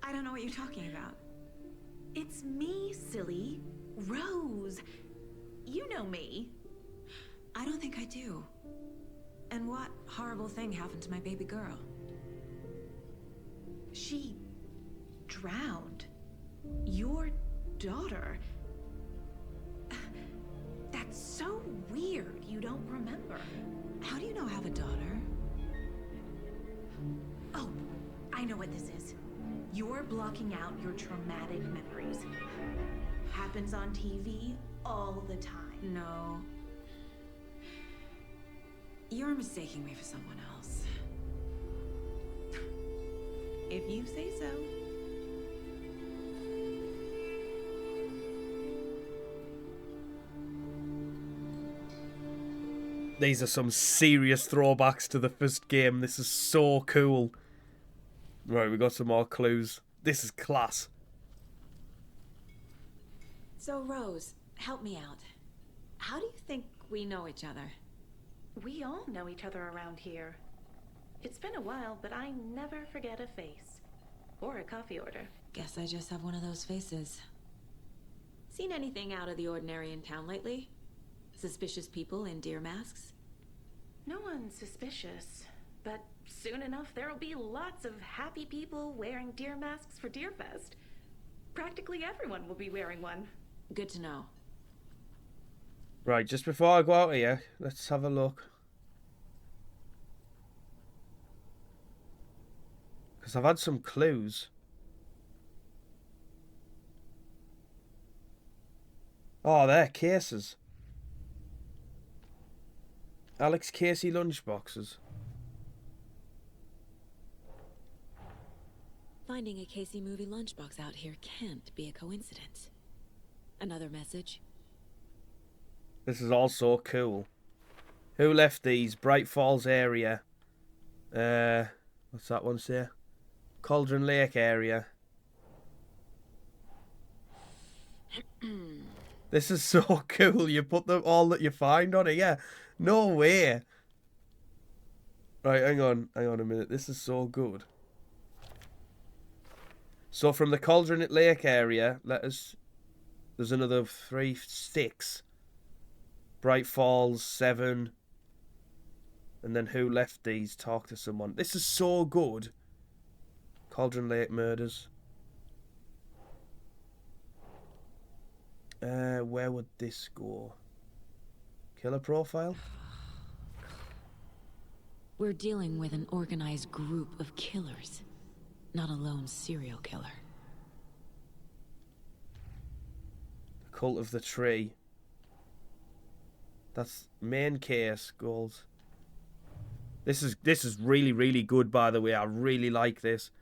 I don't know what you're talking about. It's me, silly. Rose. You know me. I don't think I do. And what horrible thing happened to my baby girl? She drowned. Your daughter. That's so weird you don't remember. How do you know I have a daughter? Oh, I know what this is. You're blocking out your traumatic memories. Happens on TV all the time. No. You're mistaking me for someone else. If you say so. These are some serious throwbacks to the first game. This is so cool. Right, we got some more clues. This is class. So, Rose, help me out. How do you think we know each other? We all know each other around here. It's been a while, but I never forget a face. Or a coffee order. Guess I just have one of those faces. Seen anything out of the ordinary in town lately? Suspicious people in deer masks? No one's suspicious. But soon enough, there'll be lots of happy people wearing deer masks for Deerfest. Practically everyone will be wearing one. Good to know. Right, just before I go out of here, let's have a look. Because I've had some clues. Oh, they're cases. Alex Casey lunchboxes. finding a Casey movie lunchbox out here can't be a coincidence. Another message? This is all so cool. Who left these? Bright Falls area. What's that one say? Cauldron Lake area. This is so cool. You put them all that you find on it. Yeah. No way. Right, hang on a minute. This is so good. So from the Cauldron Lake area, there's another 3, 6. Bright Falls, 7. And then who left these? Talk to someone. This is so good. Cauldron Lake murders. Where would this go? Killer profile? We're dealing with an organized group of killers, not a lone serial killer. The Cult of the Tree. That's main case goals. This is really, really good, by the way. I really like this.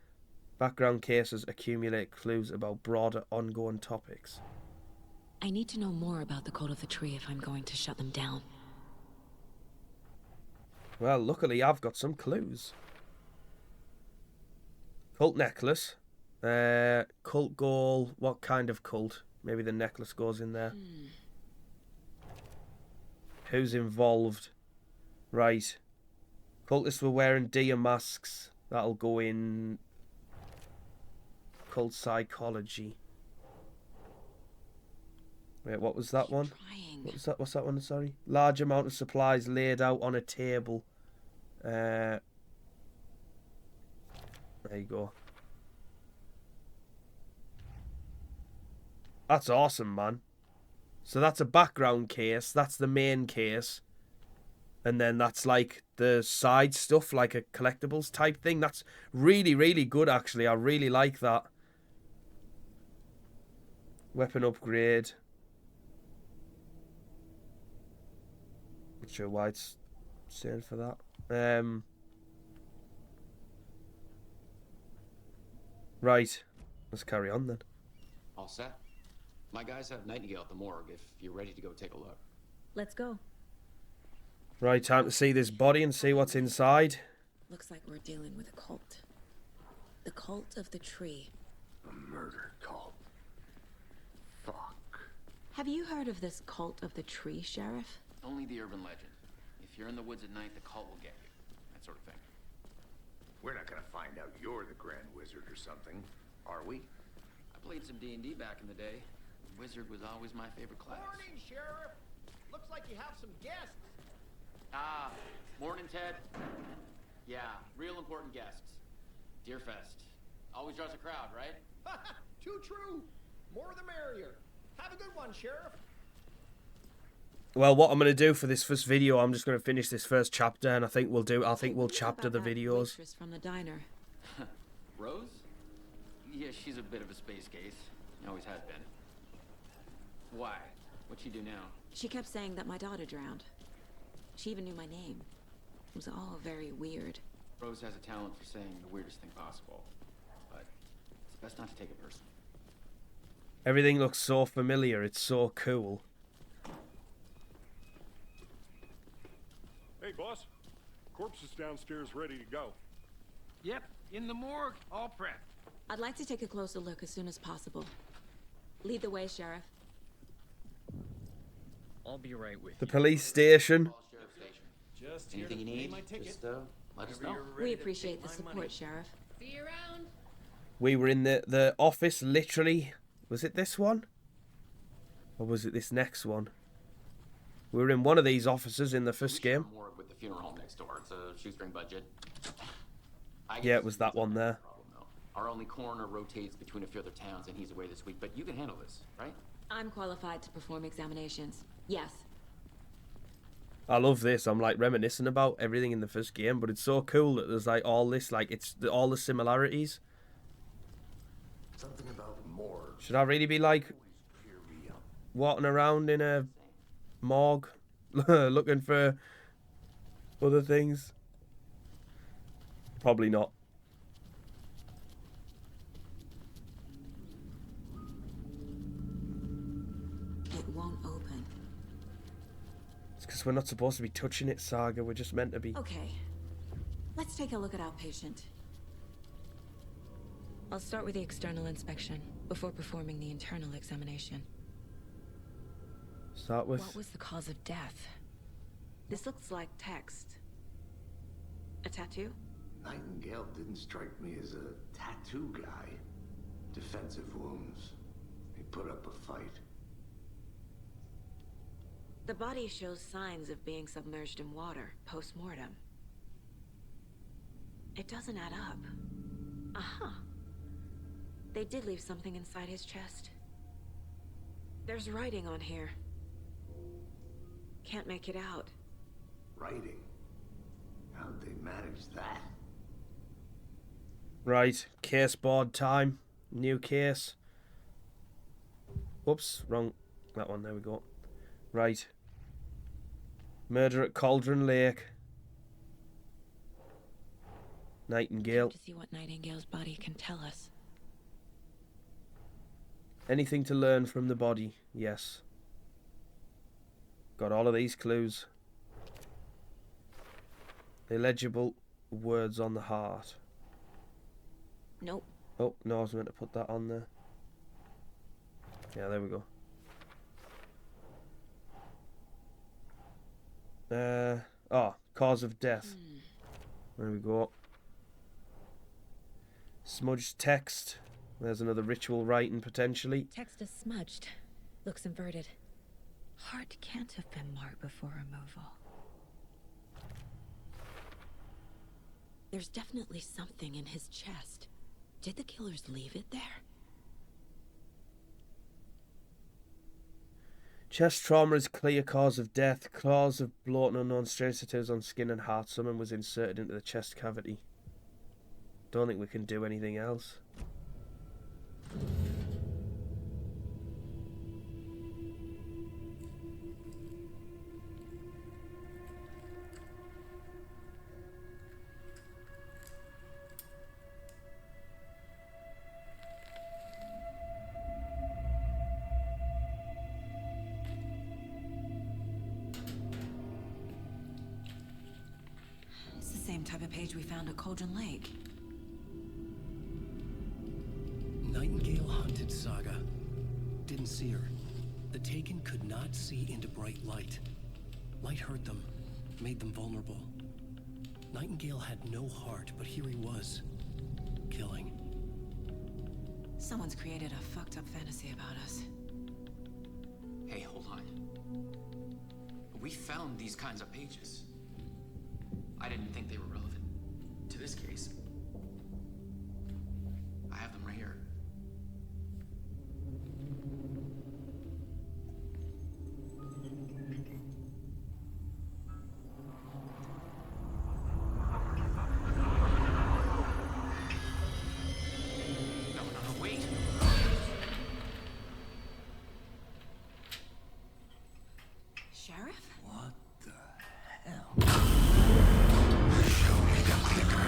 Background cases accumulate clues about broader ongoing topics. I need to know more about the Cult of the Tree if I'm going to shut them down. Well, luckily I've got some clues. Cult necklace. Cult goal. What kind of cult? Maybe the necklace goes in there. Who's involved? Right. Cultists were wearing deer masks. That'll go in cult psychology. Wait, what was that one? What's that one? Sorry. Large amount of supplies laid out on a table. There you go. That's awesome, man. So that's a background case. That's the main case. And then that's like the side stuff, like a collectibles type thing. That's really, really good, actually. I really like that. Weapon upgrade. Not sure why it's saying for that. Right. Let's carry on then. All set? My guys have Nightingale at the morgue if you're ready to go take a look. Let's go. Right, time to see this body and see what's inside. Looks like we're dealing with a cult. The Cult of the Tree. A murder cult. Fuck. Have you heard of this Cult of the Tree, Sheriff? Only the urban legend. If you're in the woods at night, the cult will get you. That sort of thing. We're not gonna find out you're the Grand Wizard or something, are we? I played some D&D back in the day. Wizard was always my favorite class. Morning, Sheriff. Looks like you have some guests. Ah, morning, Ted. Yeah, real important guests. Deerfest. Always draws a crowd, right? Too true. More the merrier. Have a good one, Sheriff. Well, what I'm going to do for this first video, I'm just going to finish this first chapter, and I think we'll chapter the videos. From the diner. Rose? Yeah, she's a bit of a space case. Always has been. Why? What'd she do now? She kept saying that my daughter drowned. She even knew my name. It was all very weird. Rose has a talent for saying the weirdest thing possible. But it's best not to take it personally. Everything looks so familiar. It's so cool. Hey, boss. Corpse is downstairs ready to go. Yep, in the morgue, all prepped. I'd like to take a closer look as soon as possible. Lead the way, Sheriff. I'll be right with you. The police station. Just anything you need, just let us know. We appreciate the support, Sheriff. See you around. We were in the office, literally. Was it this one? Or was it this next one? We were in one of these offices in the first game. With the funeral home next door. It's a shoestring budget. Yeah, it was that one there. Our only coroner rotates between a few other towns, and he's away this week. But you can handle this, right? I'm qualified to perform examinations. Yes. I love this. I'm like reminiscing about everything in the first game, but it's so cool that there's like all this, like all the similarities. Something about more. Should I really be like walking around in a morgue looking for other things? Probably not. we're not supposed to be touching it, Saga. We're just meant to be. Okay. Let's take a look at our patient. I'll start with the external inspection before performing the internal examination. Start with... What was the cause of death? This looks like text. A tattoo? Nightingale didn't strike me as a tattoo guy. Defensive wounds. He put up a fight. The body shows signs of being submerged in water post-mortem. It doesn't add up. Uh-huh. They did leave something inside his chest. There's writing on here. Can't make it out. Writing? How'd they manage that? Right, case board time. New case. Whoops, wrong. That one, there we go. Right. Murder at Cauldron Lake. Nightingale. To see what Nightingale's body can tell us. Anything to learn from the body? Yes. Got all of these clues. Illegible words on the heart. Nope. Oh, no, I was meant to put that on there. Yeah, there we go. Cause of death. There we go. Smudged text. There's another ritual writing, potentially. Text is smudged. Looks inverted. Heart can't have been marked before removal. There's definitely something in his chest. Did the killers leave it there? Chest trauma is clear cause of death. Cause of bloat and unknown strange tattoos on skin and heart. Someone was inserted into the chest cavity. Don't think we can do anything else. It's the same type of page we found at Cauldron Lake. Nightingale hunted Saga. Didn't see her. The Taken could not see into bright light. Light hurt them, made them vulnerable. Nightingale had no heart, but here he was, killing. Someone's created a fucked up fantasy about us. Hey, hold on. We found these kinds of pages. I didn't think they were relevant to this case. I have them right here. No, wait. Sheriff? What the hell? Show me the clicker.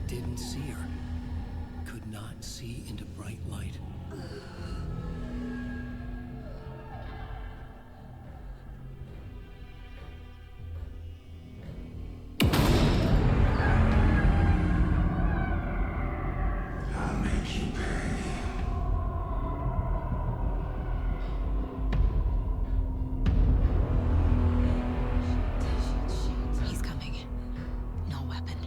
Didn't see her. Could not see into bright light. I'll make you pay. He's coming. No weapon.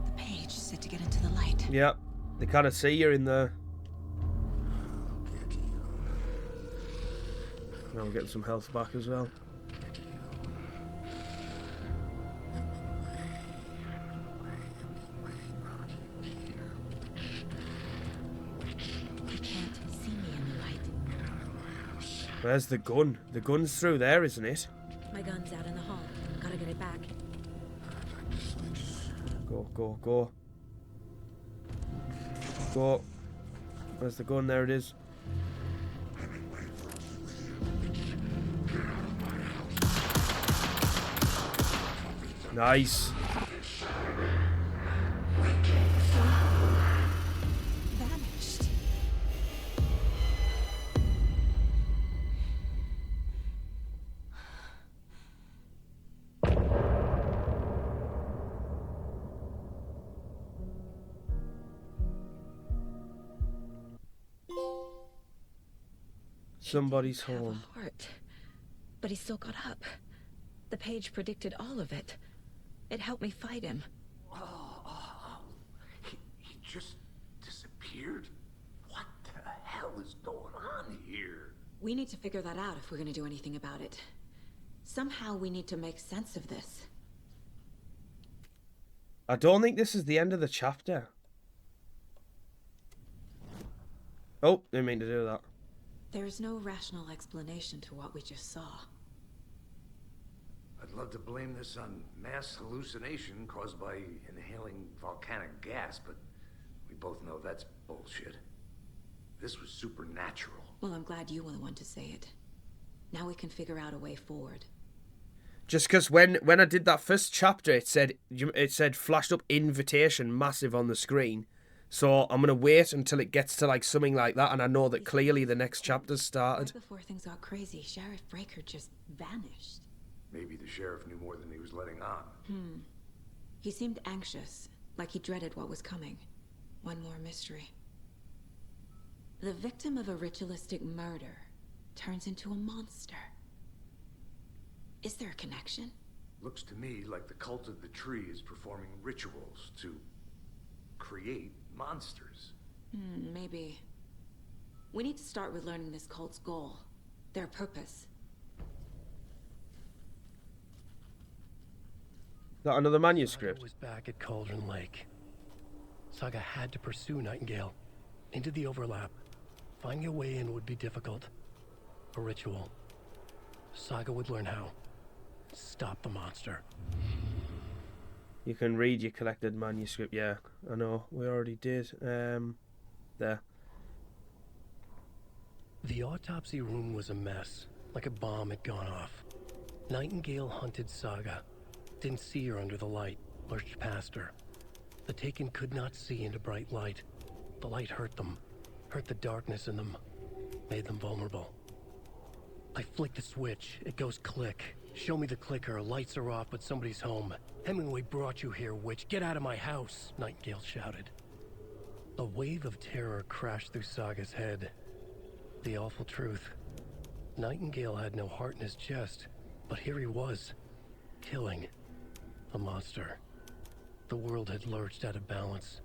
The page said to get into the light. Yep, they kind of see you in there. Now we're getting some health back as well. You can't see me in the light. Where's the gun? The gun's through there, isn't it? My gun's out in the hall. Gotta get it back. Go, go, go. Go. Where's the gun? There it is. Nice. Vanished. Somebody's Have a home. heart. But he still got up. The page predicted all of it. It helped me fight him. He just disappeared? What the hell is going on here? We need to figure that out if we're gonna do anything about it. Somehow we need to make sense of this. I don't think this is the end of the chapter. Oh, didn't mean to do that. There's no rational explanation to what we just saw. I'd love to blame this on mass hallucination caused by inhaling volcanic gas, but we both know that's bullshit. This was supernatural. Well, I'm glad you were the one to say it. Now we can figure out a way forward. Just because when I did that first chapter, it said flashed up invitation massive on the screen. So I'm gonna wait until it gets to like something like that, and I know that clearly the next chapter's started. Right before things got crazy, Sheriff Breaker just vanished. Maybe the sheriff knew more than he was letting on. He seemed anxious, like he dreaded what was coming. One more mystery. The victim of a ritualistic murder turns into a monster. Is there a connection? Looks to me like the cult of the tree is performing rituals to create monsters. Maybe. We need to start with learning this cult's goal, their purpose. Got another manuscript. Saga was back at Cauldron Lake. Saga had to pursue Nightingale into the overlap. Finding a way in would be difficult. A ritual. Saga would learn how. Stop the monster. You can read your collected manuscript. Yeah, I know. We already did. There. The autopsy room was a mess, like a bomb had gone off. Nightingale hunted Saga. Didn't see her under the light, lurched past her. The Taken could not see into bright light. The light hurt them, hurt the darkness in them, made them vulnerable. I flick the switch, it goes click. Show me the clicker, lights are off, but somebody's home. Hemingway brought you here, witch. Get out of my house, Nightingale shouted. A wave of terror crashed through Saga's head. The awful truth. Nightingale had no heart in his chest, but here he was, killing a monster. The world had lurched out of balance.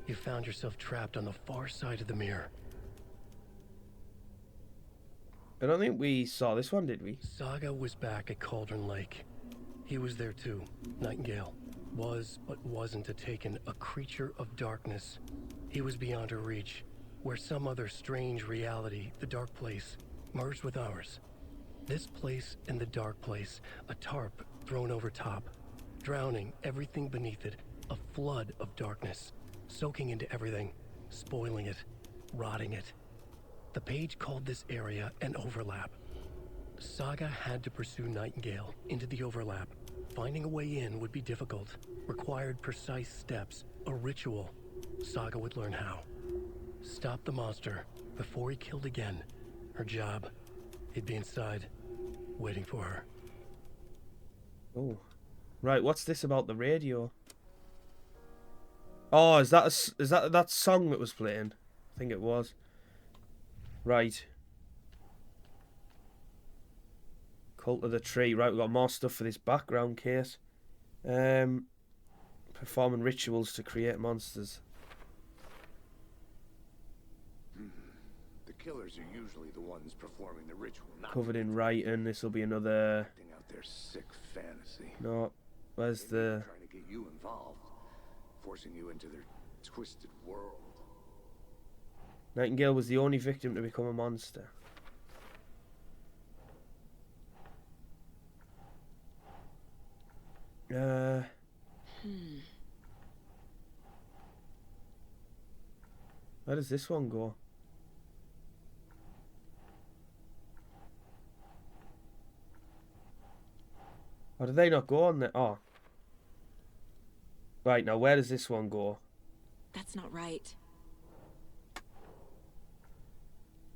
You found yourself trapped on the far side of the mirror. I don't think we saw this one, did we? Saga was back at Cauldron Lake. He was there too. Nightingale was, but wasn't a Taken, a creature of darkness. He was beyond her reach, where some other strange reality, the dark place, merged with ours. This place and the dark place, a tarp thrown over top, drowning everything beneath it, a flood of darkness, soaking into everything, spoiling it, rotting it. The page called this area an overlap. Saga had to pursue Nightingale into the overlap. Finding a way in would be difficult, required precise steps, a ritual. Saga would learn how. Stop the monster before he killed again. Her job. He'd be inside, waiting for her. Oh, right. What's this about the radio? Oh, is that that song that was playing? I think it was. Right. Cult of the Tree. Right, we've got more stuff for this background case. Performing rituals to create monsters. The killers are usually the ones performing the ritual, not Covered in writing. This will be another... acting out their sick fantasy. No. Where's the... Trying to get you involved, forcing you into their twisted world. Nightingale was the only victim to become a monster. Where does this one go? Oh, did they not go on there? Oh. Right, now where does this one go? That's not right.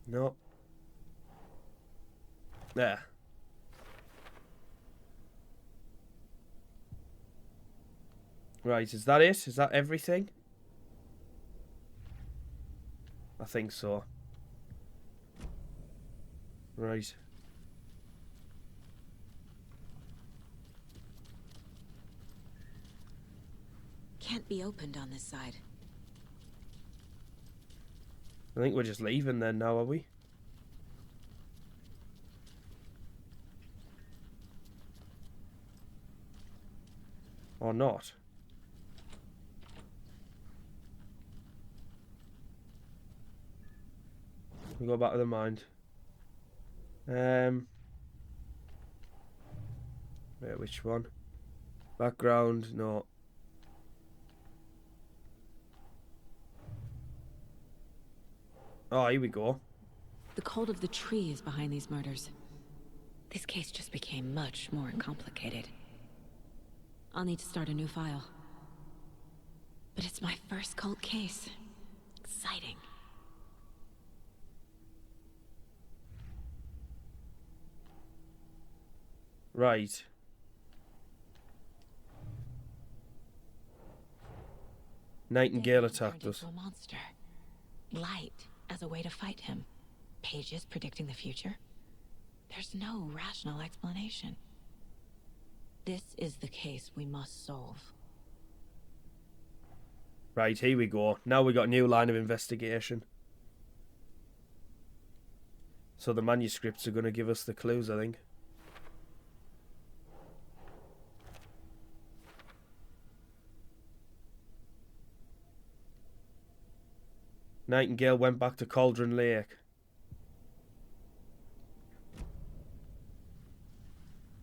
No. There. Right, is that it? Is that everything? I think so. Right. Can't be opened on this side. I think we're just leaving then now, are we? Or not? We go back to the mind. Wait, which one? Background, no. Oh, here we go. The cult of the tree is behind these murders. This case just became much more complicated. I'll need to start a new file. But it's my first cult case. Exciting. Right. Nightingale attacked us. A monster. Light as a way to fight him. Pages predicting the future. There's no rational explanation. This is the case we must solve. Right, here we go. Now we got a new line of investigation. So the manuscripts are going to give us the clues, I think. Nightingale went back to Cauldron Lake.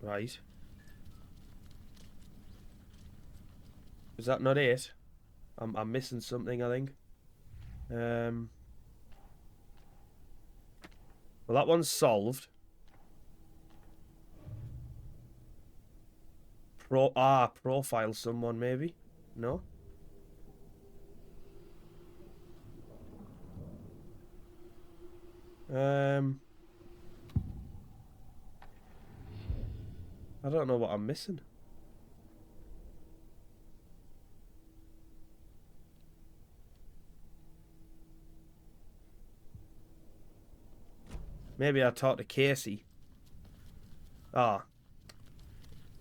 Right. Is that not it? I'm missing something, I think. Well, that one's solved. Profile someone, maybe? No? I don't know what I'm missing. Maybe I talked to Casey. Ah.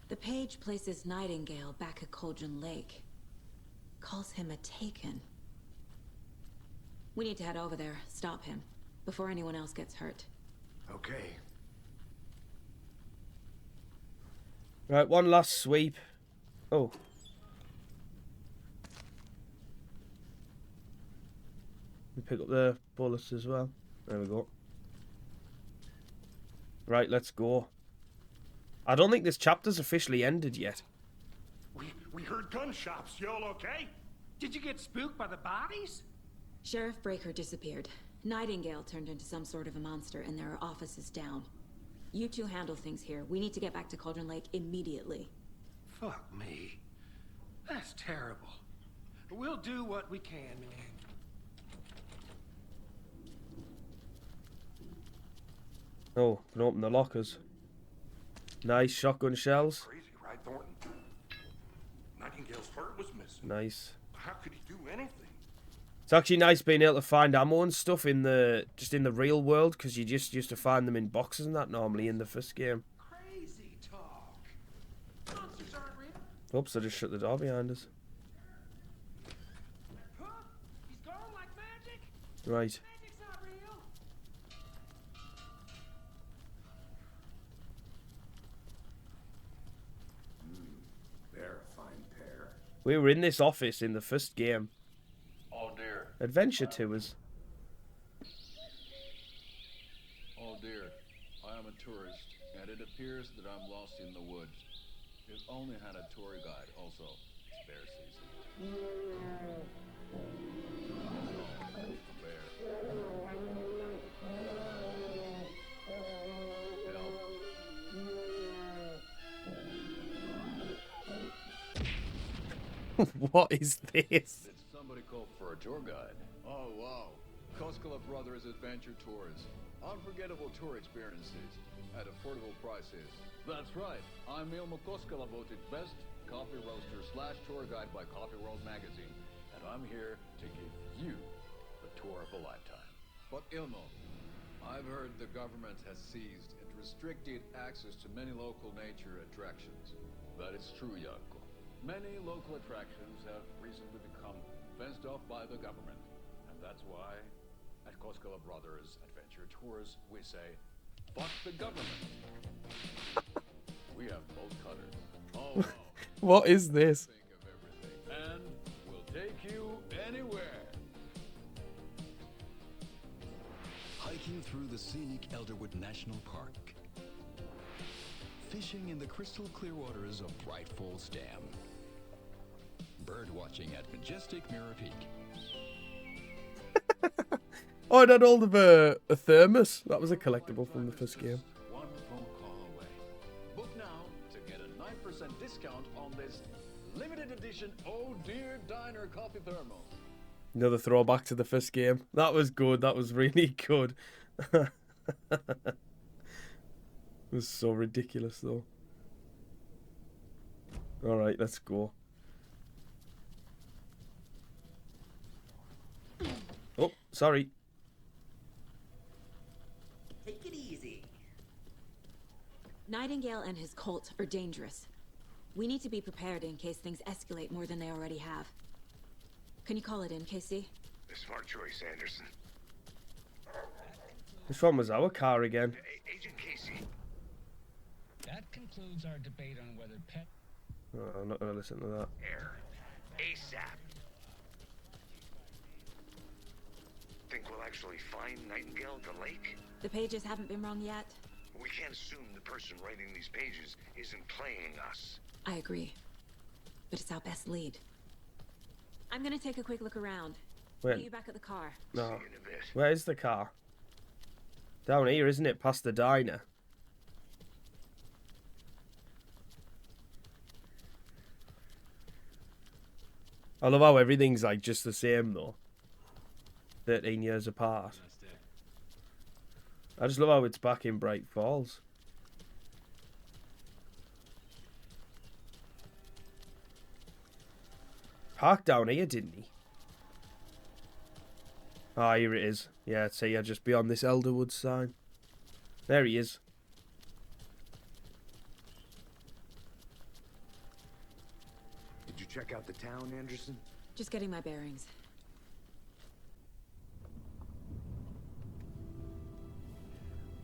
The page places Nightingale back at Cauldron Lake. Calls him a Taken. We need to head over there, stop him, before anyone else gets hurt. Okay. Right, one last sweep. Oh. We pick up the bullets as well. There we go. Right, let's go. I don't think this chapter's officially ended yet. We heard gunshots. Y'all okay? Did you get spooked by the bodies? Sheriff Breaker disappeared. Nightingale turned into some sort of a monster, and there are offices down. You two handle things here. We need to get back to Cauldron Lake immediately. Fuck me. That's terrible. We'll do what we can, man. Oh, can open the lockers. Nice shotgun shells. Crazy, right, Thornton? Nightingale's heart was missing. Nice. How could he do anything? It's actually nice being able to find ammo and stuff in the real world, because you just used to find them in boxes and that normally in the first game. Crazy talk. Monsters aren't real. Oops, I just shut the door behind us. Huh? He's gone like magic? Right. Magic's not real. They're a fine pair. We were in this office in the first game. Oh dear. Adventure Tours. Oh dear. I am a tourist, and it appears that I'm lost in the woods. If only had a tour guide also. It's bear season. Oh, bear. What is this? Did somebody call for a tour guide? Oh, wow. Koskela Brothers Adventure Tours. Unforgettable tour experiences at affordable prices. That's right. I'm Ilmo Koskela, voted best coffee roaster / tour guide by Coffee World magazine. And I'm here to give you the tour of a lifetime. But Ilmo, I've heard the government has seized and restricted access to many local nature attractions. That is true, Janko. Many local attractions have recently become fenced off by the government. And that's why, at Koskela Brothers Adventure Tours, we say, fuck the government. We have bolt cutters. Oh, no. What is this? Think of everything. And we'll take you anywhere. Hiking through the scenic Elderwood National Park. Fishing in the crystal clear waters of Bright Falls Dam. Bird watching at majestic Mirror Peak. Oh, it had all of a thermos. That was a collectible from the first game. One phone call away. Book now to get a 9% discount on this limited edition Oh Dear Diner coffee thermal. Another throwback to the first game. That was good. That was really good. It was so ridiculous, though. Alright, let's go. Oh, sorry. Take it easy. Nightingale and his cult are dangerous. We need to be prepared in case things escalate more than they already have. Can you call it in, Casey? A smart choice, Anderson. This one was our car again. Agent Casey. That concludes our debate on whether pet... Oh, I'm not going to listen to that. Air. ASAP. Think we'll actually find Nightingale at the lake? The pages haven't been wrong yet. We can't assume the person writing these pages isn't playing us. I agree. But it's our best lead. I'm gonna take a quick look around. Wait. Meet you back at the car. No. Where is the car? Down here, isn't it? Past the diner. I love how everything's like just the same though. 13 years apart. I just love how it's back in Bright Falls. Parked down here, didn't he? Ah, here it is. Yeah, see, just beyond this Elderwood sign. There he is. Did you check out the town, Anderson? Just getting my bearings.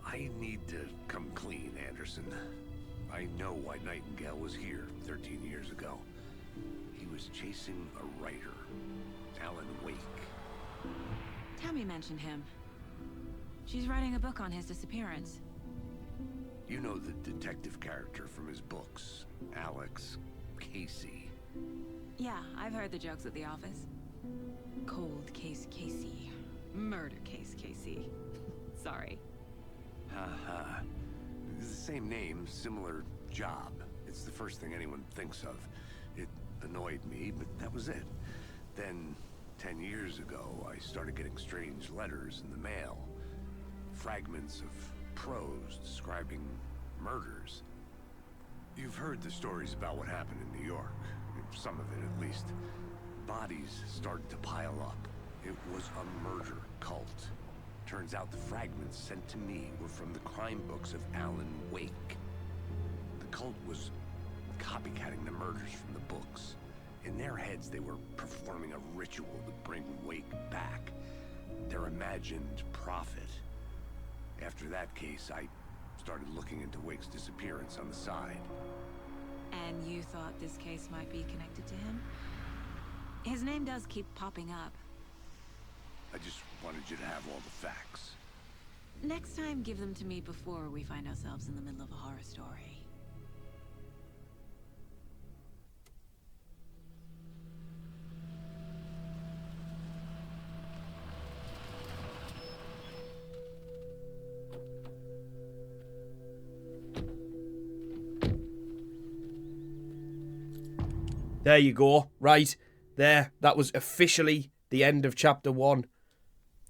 I need to come clean, Anderson. I know why Nightingale was here 13 years ago. He was chasing a writer, Alan Wake. Tammy mentioned him. She's writing a book on his disappearance. You know the detective character from his books, Alex Casey. Yeah, I've heard the jokes at the office. Cold case Casey. Murder case Casey. Sorry. Haha. It's the same name, similar job. It's the first thing anyone thinks of. It annoyed me, but that was it. Then, 10 years ago, I started getting strange letters in the mail. Fragments of prose describing murders. You've heard the stories about what happened in New York. Some of it, at least. Bodies started to pile up. It was a murder cult. Turns out the fragments sent to me were from the crime books of Alan Wake. The cult was copycatting the murders from the books. In their heads, they were performing a ritual to bring Wake back. Their imagined prophet. After that case, I started looking into Wake's disappearance on the side. And you thought this case might be connected to him? His name does keep popping up. I just wanted you to have all the facts. Next time, give them to me before we find ourselves in the middle of a horror story. there you go. Right, there. That was officially the end of Chapter 1.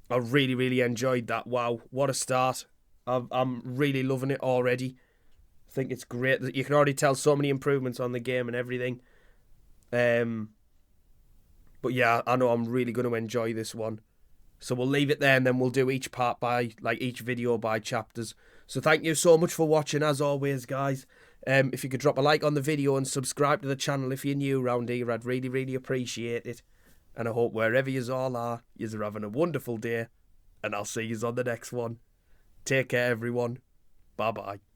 I really, really enjoyed that. Wow, what a start. I'm really loving it already. I think it's great. You can already tell so many improvements on the game and everything. But yeah, I know I'm really going to enjoy this one. So we'll leave it there, and then we'll do each part by, like, each video by chapters. So thank you so much for watching, as always, guys. If you could drop a like on the video and subscribe to the channel if you're new around here, I'd really, really appreciate it. And I hope wherever yous all are, yous are having a wonderful day. And I'll see yous on the next one. Take care, everyone. Bye-bye.